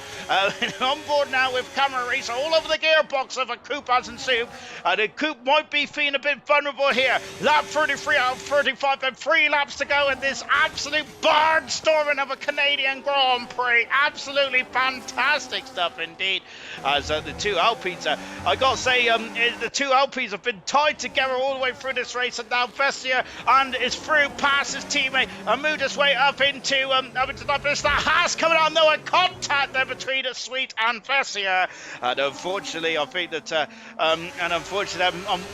On board now with Camera Racer all over the gearbox of a Coop as in Soup. And Coop might be feeling a bit vulnerable here. Lap 33 out of 35, and 3 laps to go in this absolute barnstorming of a Canadian Grand Prix. Absolutely fantastic stuff indeed. As the two Alpines, I gotta say, the two Alpines have been tied together all the way through this race, and now Vestia and is through past his teammate and moved his way up into the finish. That has coming out, no contact there between Sweet and Vestia, and unfortunately, I think that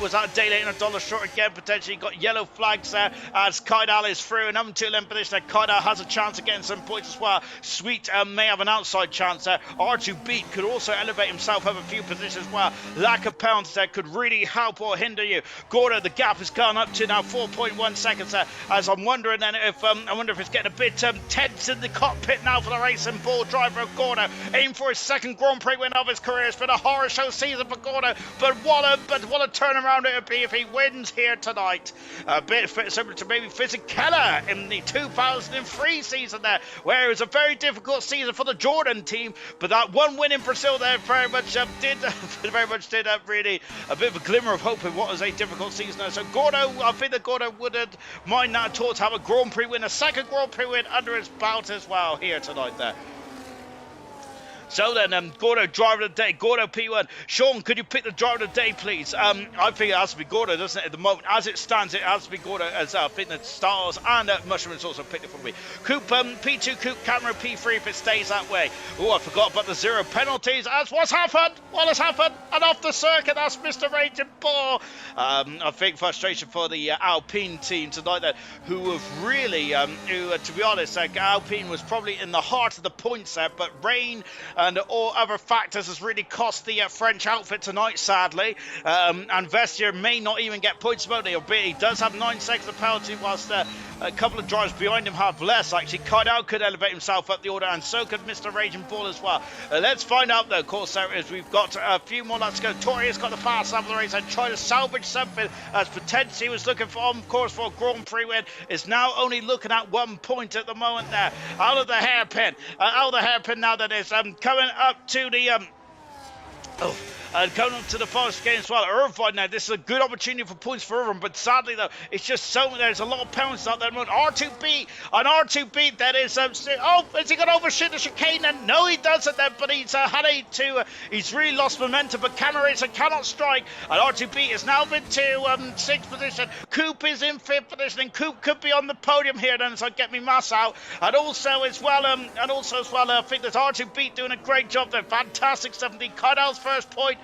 was that day late and a dollar short again. Potentially got yellow flags there as Kydal is through, and up to limp position. position. Kaida has a chance of getting some points as well. Sweet may have an outside chance there. R2 Beat could also elevate himself up a few positions as well. Lack of pounds there could really help or hinder you. Gordo, the gap has gone up to now 4.1 seconds there. As I'm wondering then if it's getting a bit tense in the cockpit now for the racing ball driver of Gordo. Aim for his second Grand Prix win of his career. It's been a horror show season for Gordo, but what a turnaround it would be if he wins here tonight. A bit similar to maybe Fisichella in the 2003 season there, where it was a very difficult season for the Jordan team, but that one win in Brazil there very much did really a bit of a glimmer of hope in what was a difficult season there. So Gordo, I think that Gordo wouldn't mind that at all to have a Grand Prix win, a second Grand Prix win under his belt as well here tonight there. So then, Gordo, driver of the day, Gordo P1. Sean, could you pick the driver of the day, please? I think it has to be Gordo, doesn't it? At the moment, as it stands, it has to be Gordo, as I think that Stars and Mushroom has also picked it for me. Coop, P2, Coop, Camera, P3 if it stays that way. Oh, I forgot about the 0 penalties. As what's happened? What has happened? And off the circuit, that's Mr. Raging Bull. I think frustration for the Alpine team tonight, that who have really, to be honest, Alpine was probably in the heart of the points there, but rain and all other factors has really cost the French outfit tonight, sadly. And Vestier may not even get points about it, albeit he does have 9 seconds of penalty, whilst a couple of drivers behind him have less. Actually, Kaidao could elevate himself up the order, and so could Mr. Raging Bull as well. Let's find out, though. Of course, there is. We've got a few more laps to go. Tori has got the fast lap of the race and trying to salvage something, as potentially was looking for, on course for a Grand Prix win. Is now only looking at 1 point at the moment there. Out of the hairpin. Now that is coming up to the coming up to the forest game as well. Irvine now, this is a good opportunity for points for Irvine, but sadly though, it's just there's a lot of penalties out there. R2B, an R2B that is, is he going to overshoot the chicane then? No, he doesn't then, but he's he's really lost momentum, but Camaracer cannot strike, and R2B is now into 6th position. Coop is in 5th position, and Coop could be on the podium here then, so get me mass out, and also as well, I think that R2B doing a great job there. Fantastic stuff indeed. Cardell's first point.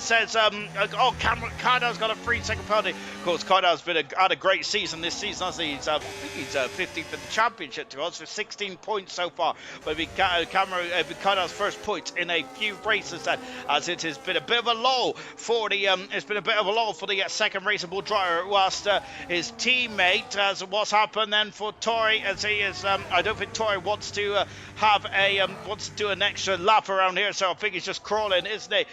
Says, Kaida's got a 3-second penalty. Of course, Kaida's had a great season this season, hasn't he? He's 15th in the championship to us for 16 points so far. But Kaida's first point in a few races, then, as it has been a bit of a lull for the second raceable driver, whilst his teammate, as what's happened then for Tori, as he is, I don't think Tori wants to do an extra lap around here, so I think he's just crawling, isn't he?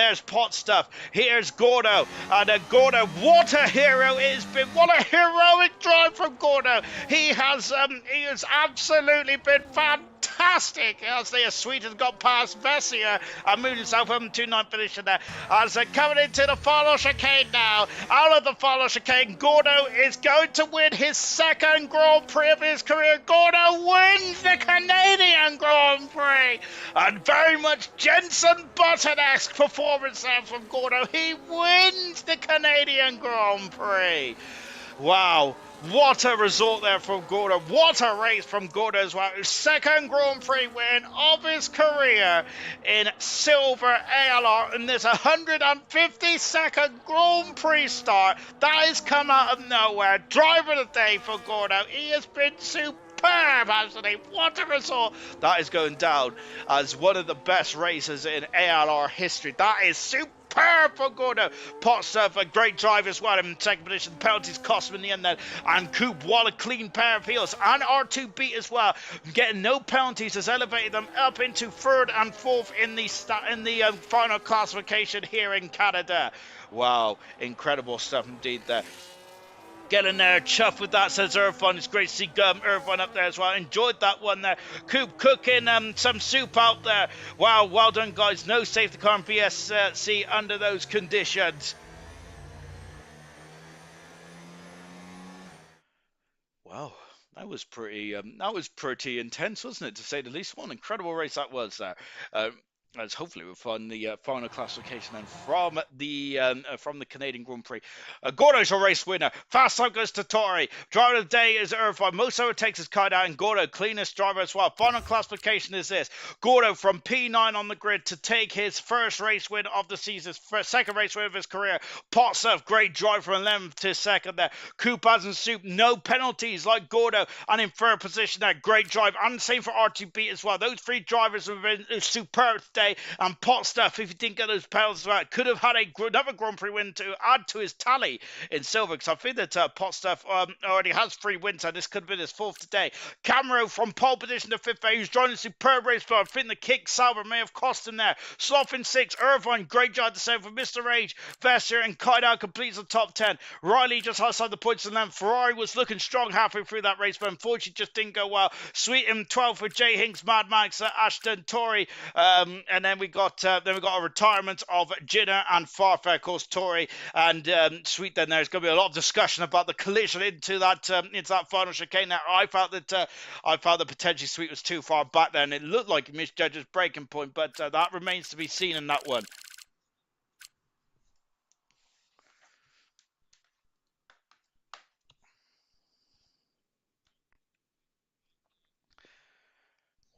There's Pot Stuff. Here's Gordo. And Gordo, what a hero it has been. What a heroic drive from Gordo. He has absolutely been fantastic. As the Sweet has got past Vessia and moved himself up to 9th position there. As they're coming into the final chicane now. Out of the final chicane, Gordo is going to win his second Grand Prix of his career. Gordo wins the Canadian Grand Prix. And very much Jenson Button-esque performance there from Gordo. He wins the Canadian Grand Prix. Wow. What a result there from Gordo. What a race from Gordo as well. His second Grand Prix win of his career in silver ALR in this 152nd Grand Prix start. That has come out of nowhere. Driver of the day for Gordo. He has been superb. Absolutely, what a result. That is going down as one of the best races in ALR history. That is superb for Gordo. Potstuff, a great drive as well in second position. Penalties cost him in the end then. And Coop, what a clean pair of heels. And R2B as well. Getting no penalties has elevated them up into 3rd and 4th in the final classification here in Canada. Wow, incredible stuff indeed there. Get in there, chuff with that, says Irvine. It's great to see Irvine up there as well. Enjoyed that one there. Coop cooking some soup out there. Wow, well done, guys. No safety car and BSC under those conditions. Wow, that was pretty intense, wasn't it, to say the least? What an incredible race that was there. as hopefully we'll find the final classification then from the Canadian Grand Prix. Gordo's your race winner. Fast time goes to Tori. Driver of the day is Irvine. Most overtakes is Kaida and Gordo, cleanest driver as well. Final classification is this: Gordo from P9 on the grid to take his first race win of the season, second race win of his career. Potstuff, great drive from 11th to second there. Koopas and Soup, no penalties like Gordo, and in third position there, great drive, and same for R2B as well. Those three drivers have been superb today, and Potstuff, if he didn't get those penalties right, could have had another Grand Prix win to add to his tally in silver, because I think that Potstuff already has 3 wins, and this could have been his 4th today. Camero from pole position to 5th there, he's joined a superb race, but I think the kick salver may have cost him there. Sloth in 6th, Irvine, great job to save for Mr. Rage. Vesser and Kaidal completes the top 10. Riley just outside the points, and then Ferrari was looking strong halfway through that race, but unfortunately just didn't go well. Sweet in 12th for Jay Hinks, Mad Max, Ashton, Tory, and then we got a retirement of Jinner and Farfair, of course, Tory and Sweet. Then there's going to be a lot of discussion about the collision into that final chicane. There, I felt that potentially Sweet was too far back there, and it looked like he misjudged his braking point, but that remains to be seen in that one.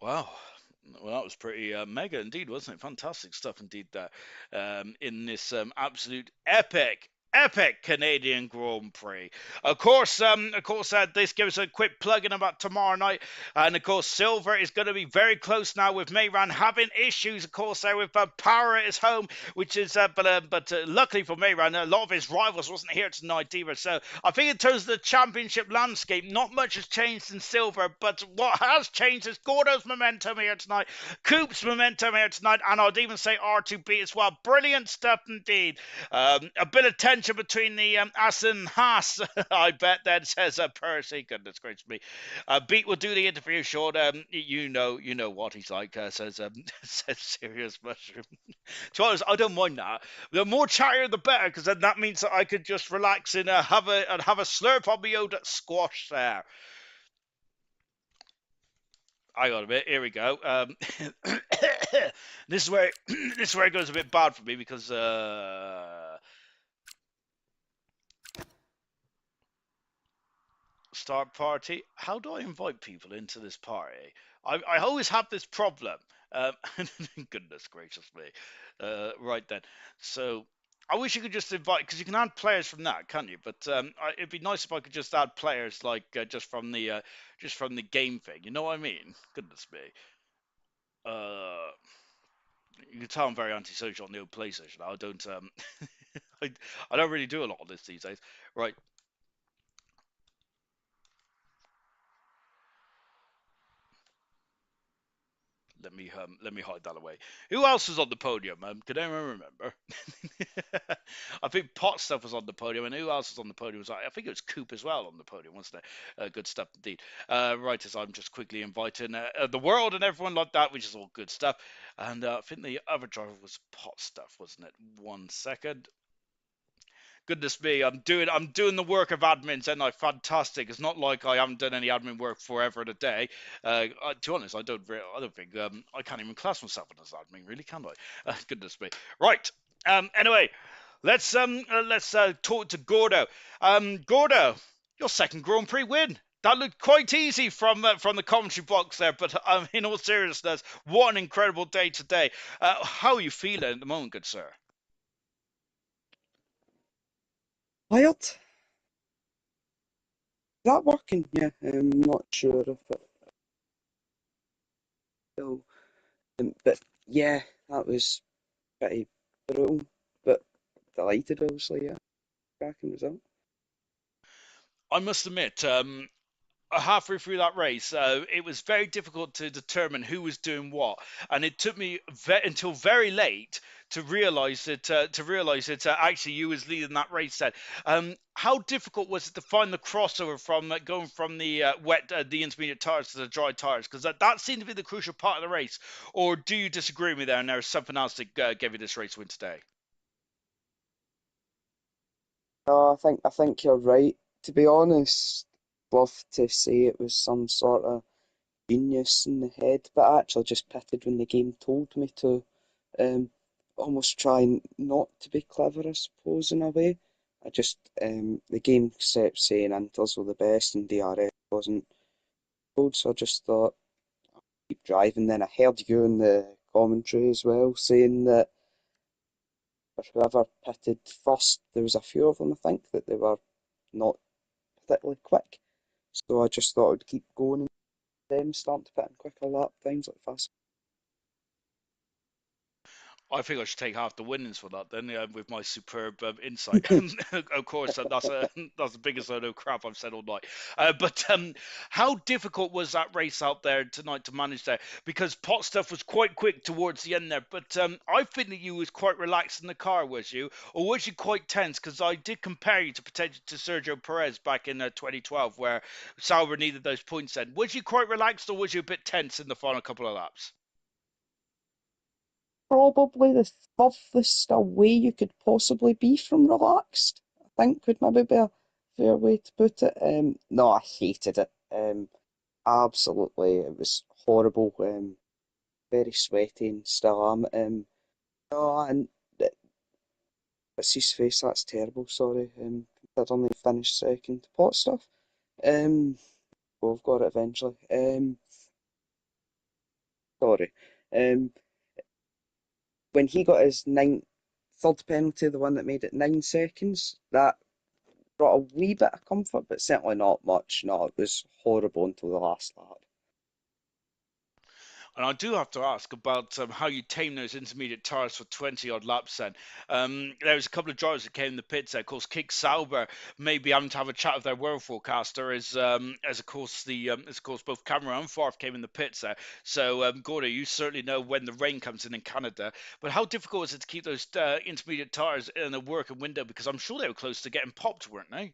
Wow. Well, that was pretty mega indeed, wasn't it? Fantastic stuff indeed there in this absolute epic Canadian Grand Prix. Of course, this gives a quick plug-in about tomorrow night. And, of course, Silver is going to be very close now with Mayran having issues, of course, there with power at his home, which is, but luckily for Mayran, a lot of his rivals wasn't here tonight either. So I think in terms of the championship landscape, not much has changed in Silver, but what has changed is Gordo's momentum here tonight, Coop's momentum here tonight, and I'd even say R2B as well. Brilliant stuff indeed. A bit of tension between the Aston and Haas, I bet, then, says Percy. Goodness gracious me. Beat will do the interview short. You know what he's like, says Serious Mushroom. To be honest, I don't mind that. The more chattier, the better, because then that means that I could just relax and have a slurp on my own squash there. I got a bit. Here we go. This is where it goes a bit bad for me because start party. How do I invite people into this party? I always have this problem. Goodness gracious me. Right then. So I wish you could just invite, because you can add players from that, can't you? But it'd be nice if I could just add players like just from the game thing. You know what I mean? Goodness me. Uh, you can tell I'm very antisocial on the old PlayStation. I don't I don't really do a lot of this these days. Right. Let me hide that away. Who else was on the podium? Can anyone remember? I think Pot stuff was on the podium, and who else was on the podium? I think it was Coop as well on the podium, wasn't it? Good stuff indeed. Right, as I'm just quickly inviting the world and everyone like that, which is all good stuff. And I think the other driver was Pot stuff, wasn't it? 1 second. Goodness me, I'm doing the work of admins, and I'm fantastic. It's not like I haven't done any admin work forever and a day. To be honest, I don't think I can't even class myself as admin, really, can I? Goodness me. Right. Anyway, let's talk to Gordo. Gordo, your second Grand Prix win. That looked quite easy from the commentary box there, but in all seriousness, what an incredible day today. How are you feeling at the moment, good sir? Tired? Is that working? Yeah, I'm not sure if it will. But yeah, that was pretty brutal. But delighted, obviously, yeah. Cracking result. I must admit, halfway through that race, it was very difficult to determine who was doing what, and it took me until very late to realise that actually you was leading that race. Then, how difficult was it to find the crossover from going from the the intermediate tires to the dry tires? Because that seemed to be the crucial part of the race. Or do you disagree with me there? And there's something else that gave you this race win today? No, I think you're right. To be honest, love to say it was some sort of genius in the head, but I actually just pitted when the game told me to. Um, Almost trying not to be clever, I suppose, in a way. I just the game kept saying Inters were the best and DRS wasn't good, so I just thought keep driving. Then I heard you in the commentary as well saying that for whoever pitted first, there was a few of them I think that they were not particularly quick. So I just thought I'd keep going and them starting to put in quicker lap times like fast. I think I should take half the winnings for that then, with my superb insight. Of course, that's the biggest load of crap I've said all night. But how difficult was that race out there tonight to manage there? Because pot stuff was quite quick towards the end there, but I think that you was quite relaxed in the car, was you, or was you quite tense? Because I did compare you to potentially to Sergio Perez back in 2012, where Sauber needed those points. Then was you quite relaxed, or was you a bit tense in the final couple of laps? Probably the furthest away you could possibly be from relaxed, I think would maybe be a fair way to put it. No, I hated it. Absolutely, it was horrible. Very sweaty and still am. No, and what's his face? That's terrible. Sorry. Considering they finished second. Pot stuff. Um, well, I've got it eventually. Sorry. Um, when he got his third penalty, the one that made it 9 seconds, that brought a wee bit of comfort, but certainly not much. No, it was horrible until the last lap. And I do have to ask about how you tame those intermediate tires for 20 odd laps then. There was a couple of drivers that came in the pits there. Of course, Kick Sauber maybe having to have a chat with their weather forecaster as of course both Cameron and Farf came in the pits there. So Gordo, you certainly know when the rain comes in Canada. But how difficult is it to keep those intermediate tires in a working window? Because I'm sure they were close to getting popped, weren't they?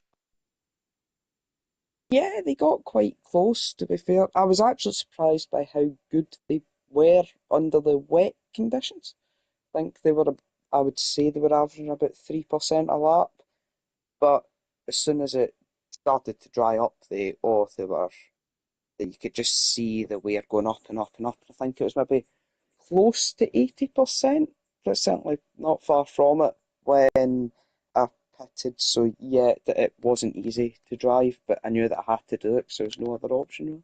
Yeah, they got quite close, to be fair. I was actually surprised by how good they were under the wet conditions. I think they were, I would say they were averaging about 3% a lap, but as soon as it started to dry up, they were, you could just see the wear going up and up and up. I think it was maybe close to 80%, but certainly not far from it when I pitted. So yeah, it wasn't easy to drive, but I knew that I had to do it because there was no other option really.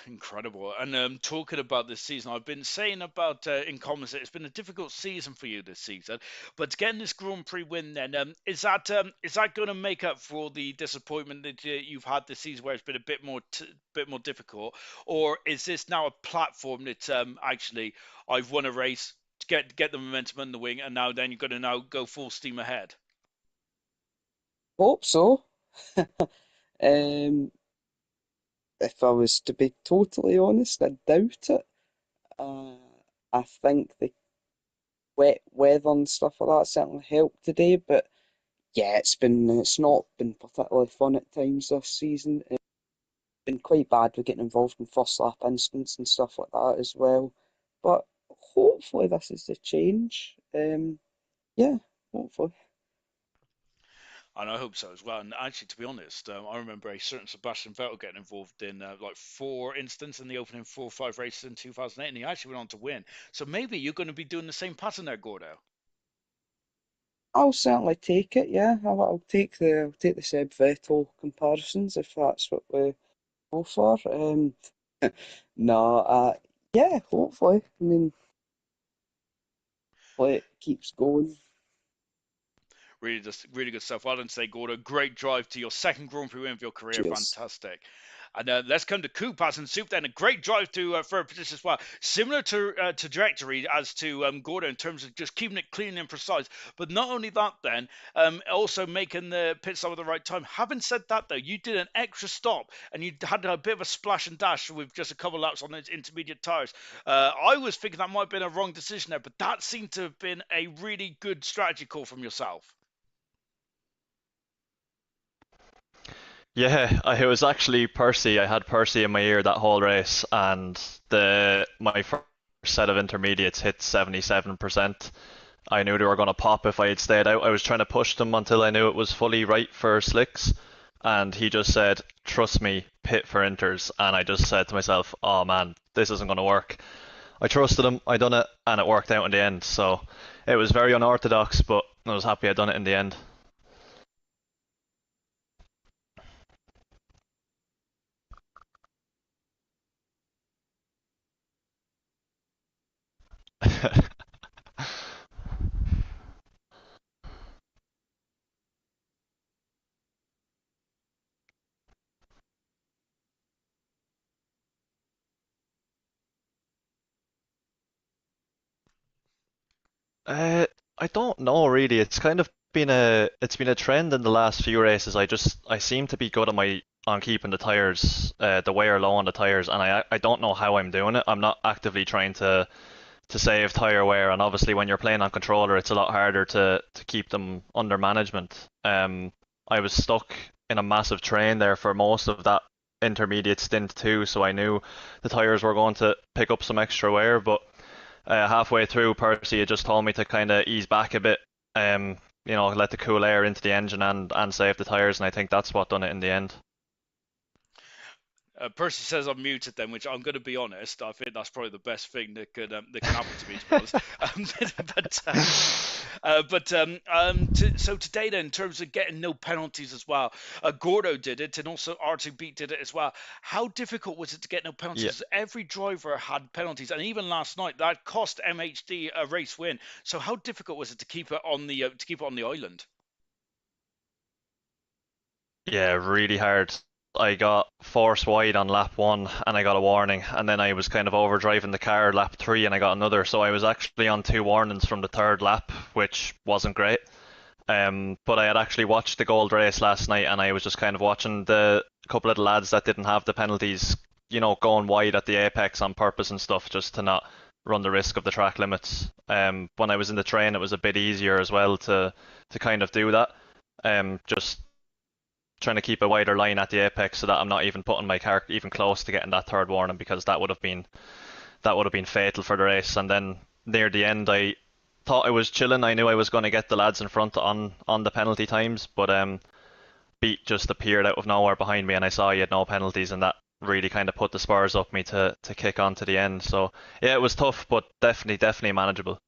Incredible. And talking about this season, I've been saying about in comments that it's been a difficult season for you this season. But getting this Grand Prix win, then is that going to make up for the disappointment that you've had this season, where it's been a bit more difficult, or is this now a platform that actually I've won a race to get the momentum in the wing, and now then you're going to now go full steam ahead? Hope so. Um, if I was to be totally honest, I doubt it. Uh, I think the wet weather and stuff like that certainly helped today, but yeah, it's not been particularly fun at times this season. It's been quite bad with getting involved in first lap incidents and stuff like that as well. But hopefully this is the change. Yeah, hopefully. And I hope so as well. And actually, to be honest, I remember a certain Sebastian Vettel getting involved in like four incidents in the opening 4 or 5 races in 2008, and he actually went on to win. So maybe you're going to be doing the same pattern there, Gordo. I'll certainly take it. Yeah, I'll take the Seb Vettel comparisons if that's what we go for. No, yeah, hopefully. I mean, hopefully it keeps going. Really, just really good stuff. Well done today, Gordo. Great drive to your second Grand Prix win of your career. Cheers. Fantastic. And let's come to Kupas and Soup then. A great drive to third position as well. Similar to trajectory as to Gordo in terms of just keeping it clean and precise. But not only that, then also making the pit stop at the right time. Having said that, though, you did an extra stop and you had a bit of a splash and dash with just a couple of laps on those intermediate tires. I was thinking that might have been a wrong decision there, but that seemed to have been a really good strategy call from yourself. Yeah, it was actually Percy. I had Percy in my ear that whole race, and the my first set of intermediates hit 77%. I knew they were going to pop if I had stayed out. I was trying to push them until I knew it was fully right for slicks, and he just said, "Trust me, pit for inters." And I just said to myself, "Oh man, this isn't going to work." I trusted him, I done it, and it worked out in the end. So it was very unorthodox, but I was happy I done it in the end. Uh, I don't know really. It's been a trend in the last few races. I seem to be good on keeping the tires the wear low on the tires, and I don't know how I'm doing it. I'm not actively trying to save tire wear, and obviously when you're playing on controller, it's a lot harder to keep them under management. I was stuck in a massive train there for most of that intermediate stint too, so I knew the tires were going to pick up some extra wear, but halfway through, Percy had just told me to kind of ease back a bit, let the cool air into the engine and save the tires, and I think that's what done it in the end. Percy says I'm muted then, which I'm going to be honest. I think that's probably the best thing that can happen to me, to be honest. So today then, in terms of getting no penalties as well, Gordo did it, and also R2B did it as well. How difficult was it to get no Yeah, penalties? Every driver had penalties, and even last night that cost MHD a race win. So how difficult was it to keep it on the island? yeah, really hard. I got force wide on lap one, and I got a warning, and then I was kind of overdriving the car lap three, and I got another. So I was actually on two warnings from the third lap, which wasn't great. But I had actually watched the gold race last night, and I was just kind of watching the couple of the lads that didn't have the penalties, going wide at the apex on purpose and stuff, just to not run the risk of the track limits. When I was in the train, it was a bit easier as well to kind of do that. Just trying to keep a wider line at the apex so that I'm not even putting my car even close to getting that third warning, because that would have been fatal for the race. And then near the end, I thought I was chilling. I knew I was going to get the lads in front on the penalty times, but Beat just appeared out of nowhere behind me, and I saw he had no penalties, and that really kind of put the spurs up me to kick on to the end. So yeah, it was tough, but definitely manageable.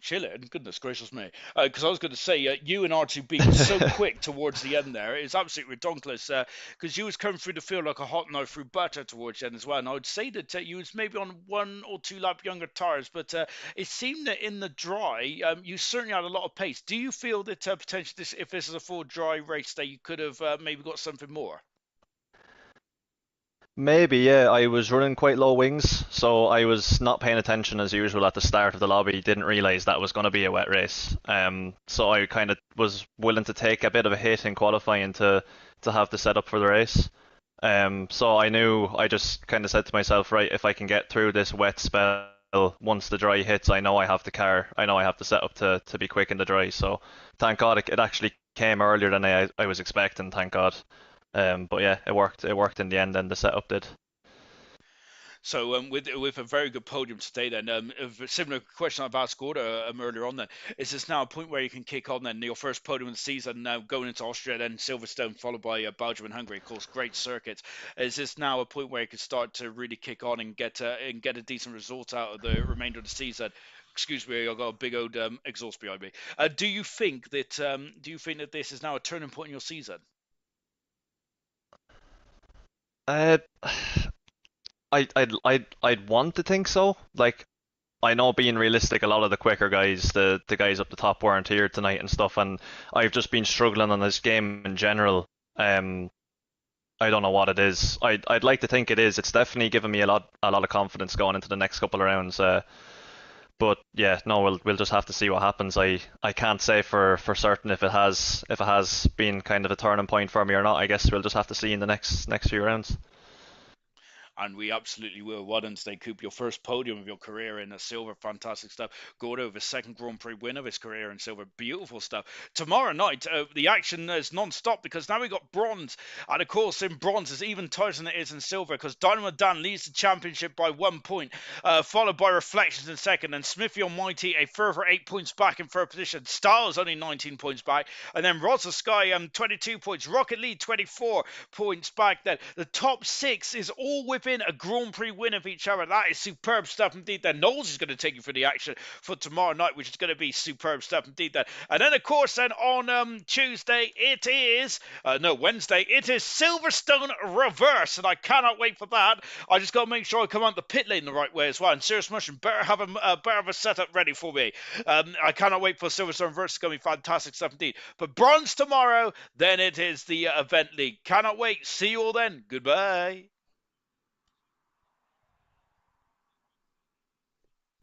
Chilling, goodness gracious me. Because I was going to say, you and R2B were so quick towards the end there. It's absolutely ridiculous. Because you was coming through the field like a hot knife through butter towards the end as well. And I would say that you was maybe on 1 or 2 lap younger tires, but it seemed that in the dry, you certainly had a lot of pace. Do you feel that potentially, if this is a full dry race, that you could have maybe got something more? Maybe, yeah. I was running quite low wings, so I was not paying attention as usual at the start of the lobby. Didn't realize that was going to be a wet race. So I kind of was willing to take a bit of a hit in qualifying to have the setup for the race. So I knew I just kind of said to myself, right, if I can get through this wet spell, once the dry hits, I know I have the car, I know I have the setup to be quick in the dry. So thank God it actually came earlier than I was expecting. Thank God. But yeah, it worked. It worked in the end, and the setup did. So with a very good podium today, then a similar question I've asked Gorda earlier on. Then is this now a point where you can kick on then your first podium of the season, now going into Austria, then Silverstone, followed by Belgium and Hungary, of course, great circuits. Is this now a point where you can start to really kick on and get a decent result out of the remainder of the season? Excuse me, I've got a big old exhaust behind me. Do you think that this is now a turning point in your season? Uh, I'd want to think so. Like, I know, being realistic, a lot of the quicker guys, the guys up the top weren't here tonight and stuff, and I've just been struggling on this game in general. Um, I don't know what it is. I'd like to think it is. It's definitely given me a lot of confidence going into the next couple of rounds. But yeah, no, we'll just have to see what happens. I can't say for certain if it has been kind of a turning point for me or not. I guess we'll just have to see in the next few rounds. And we absolutely will. Well done today, Coop. Your first podium of your career in a silver, fantastic stuff. Gordo, his second Grand Prix win of his career in silver, beautiful stuff. Tomorrow night, the action is non-stop because now we got bronze. And of course, in bronze, it's even tighter than it is in silver because Dynamo Dan leads the championship by 1 point, followed by Reflections in second, and Smithy Almighty a further 8 points back in third position. Styles only 19 points back, and then Rosa Sky 22 points. Rocket League 24 points back. Then the top six is all within in a Grand Prix win of each other. That is superb stuff indeed. Then Knowles is going to take you for the action for tomorrow night, which is going to be superb stuff indeed. Then, and then of course, then on Tuesday it is Wednesday it is Silverstone Reverse, and I cannot wait for that. I just got to make sure I come out the pit lane the right way as well. And Serious Mushroom better have a setup ready for me. I cannot wait for Silverstone Reverse. It's going to be fantastic stuff indeed. But bronze tomorrow, then it is the event league. Cannot wait. See you all then. Goodbye.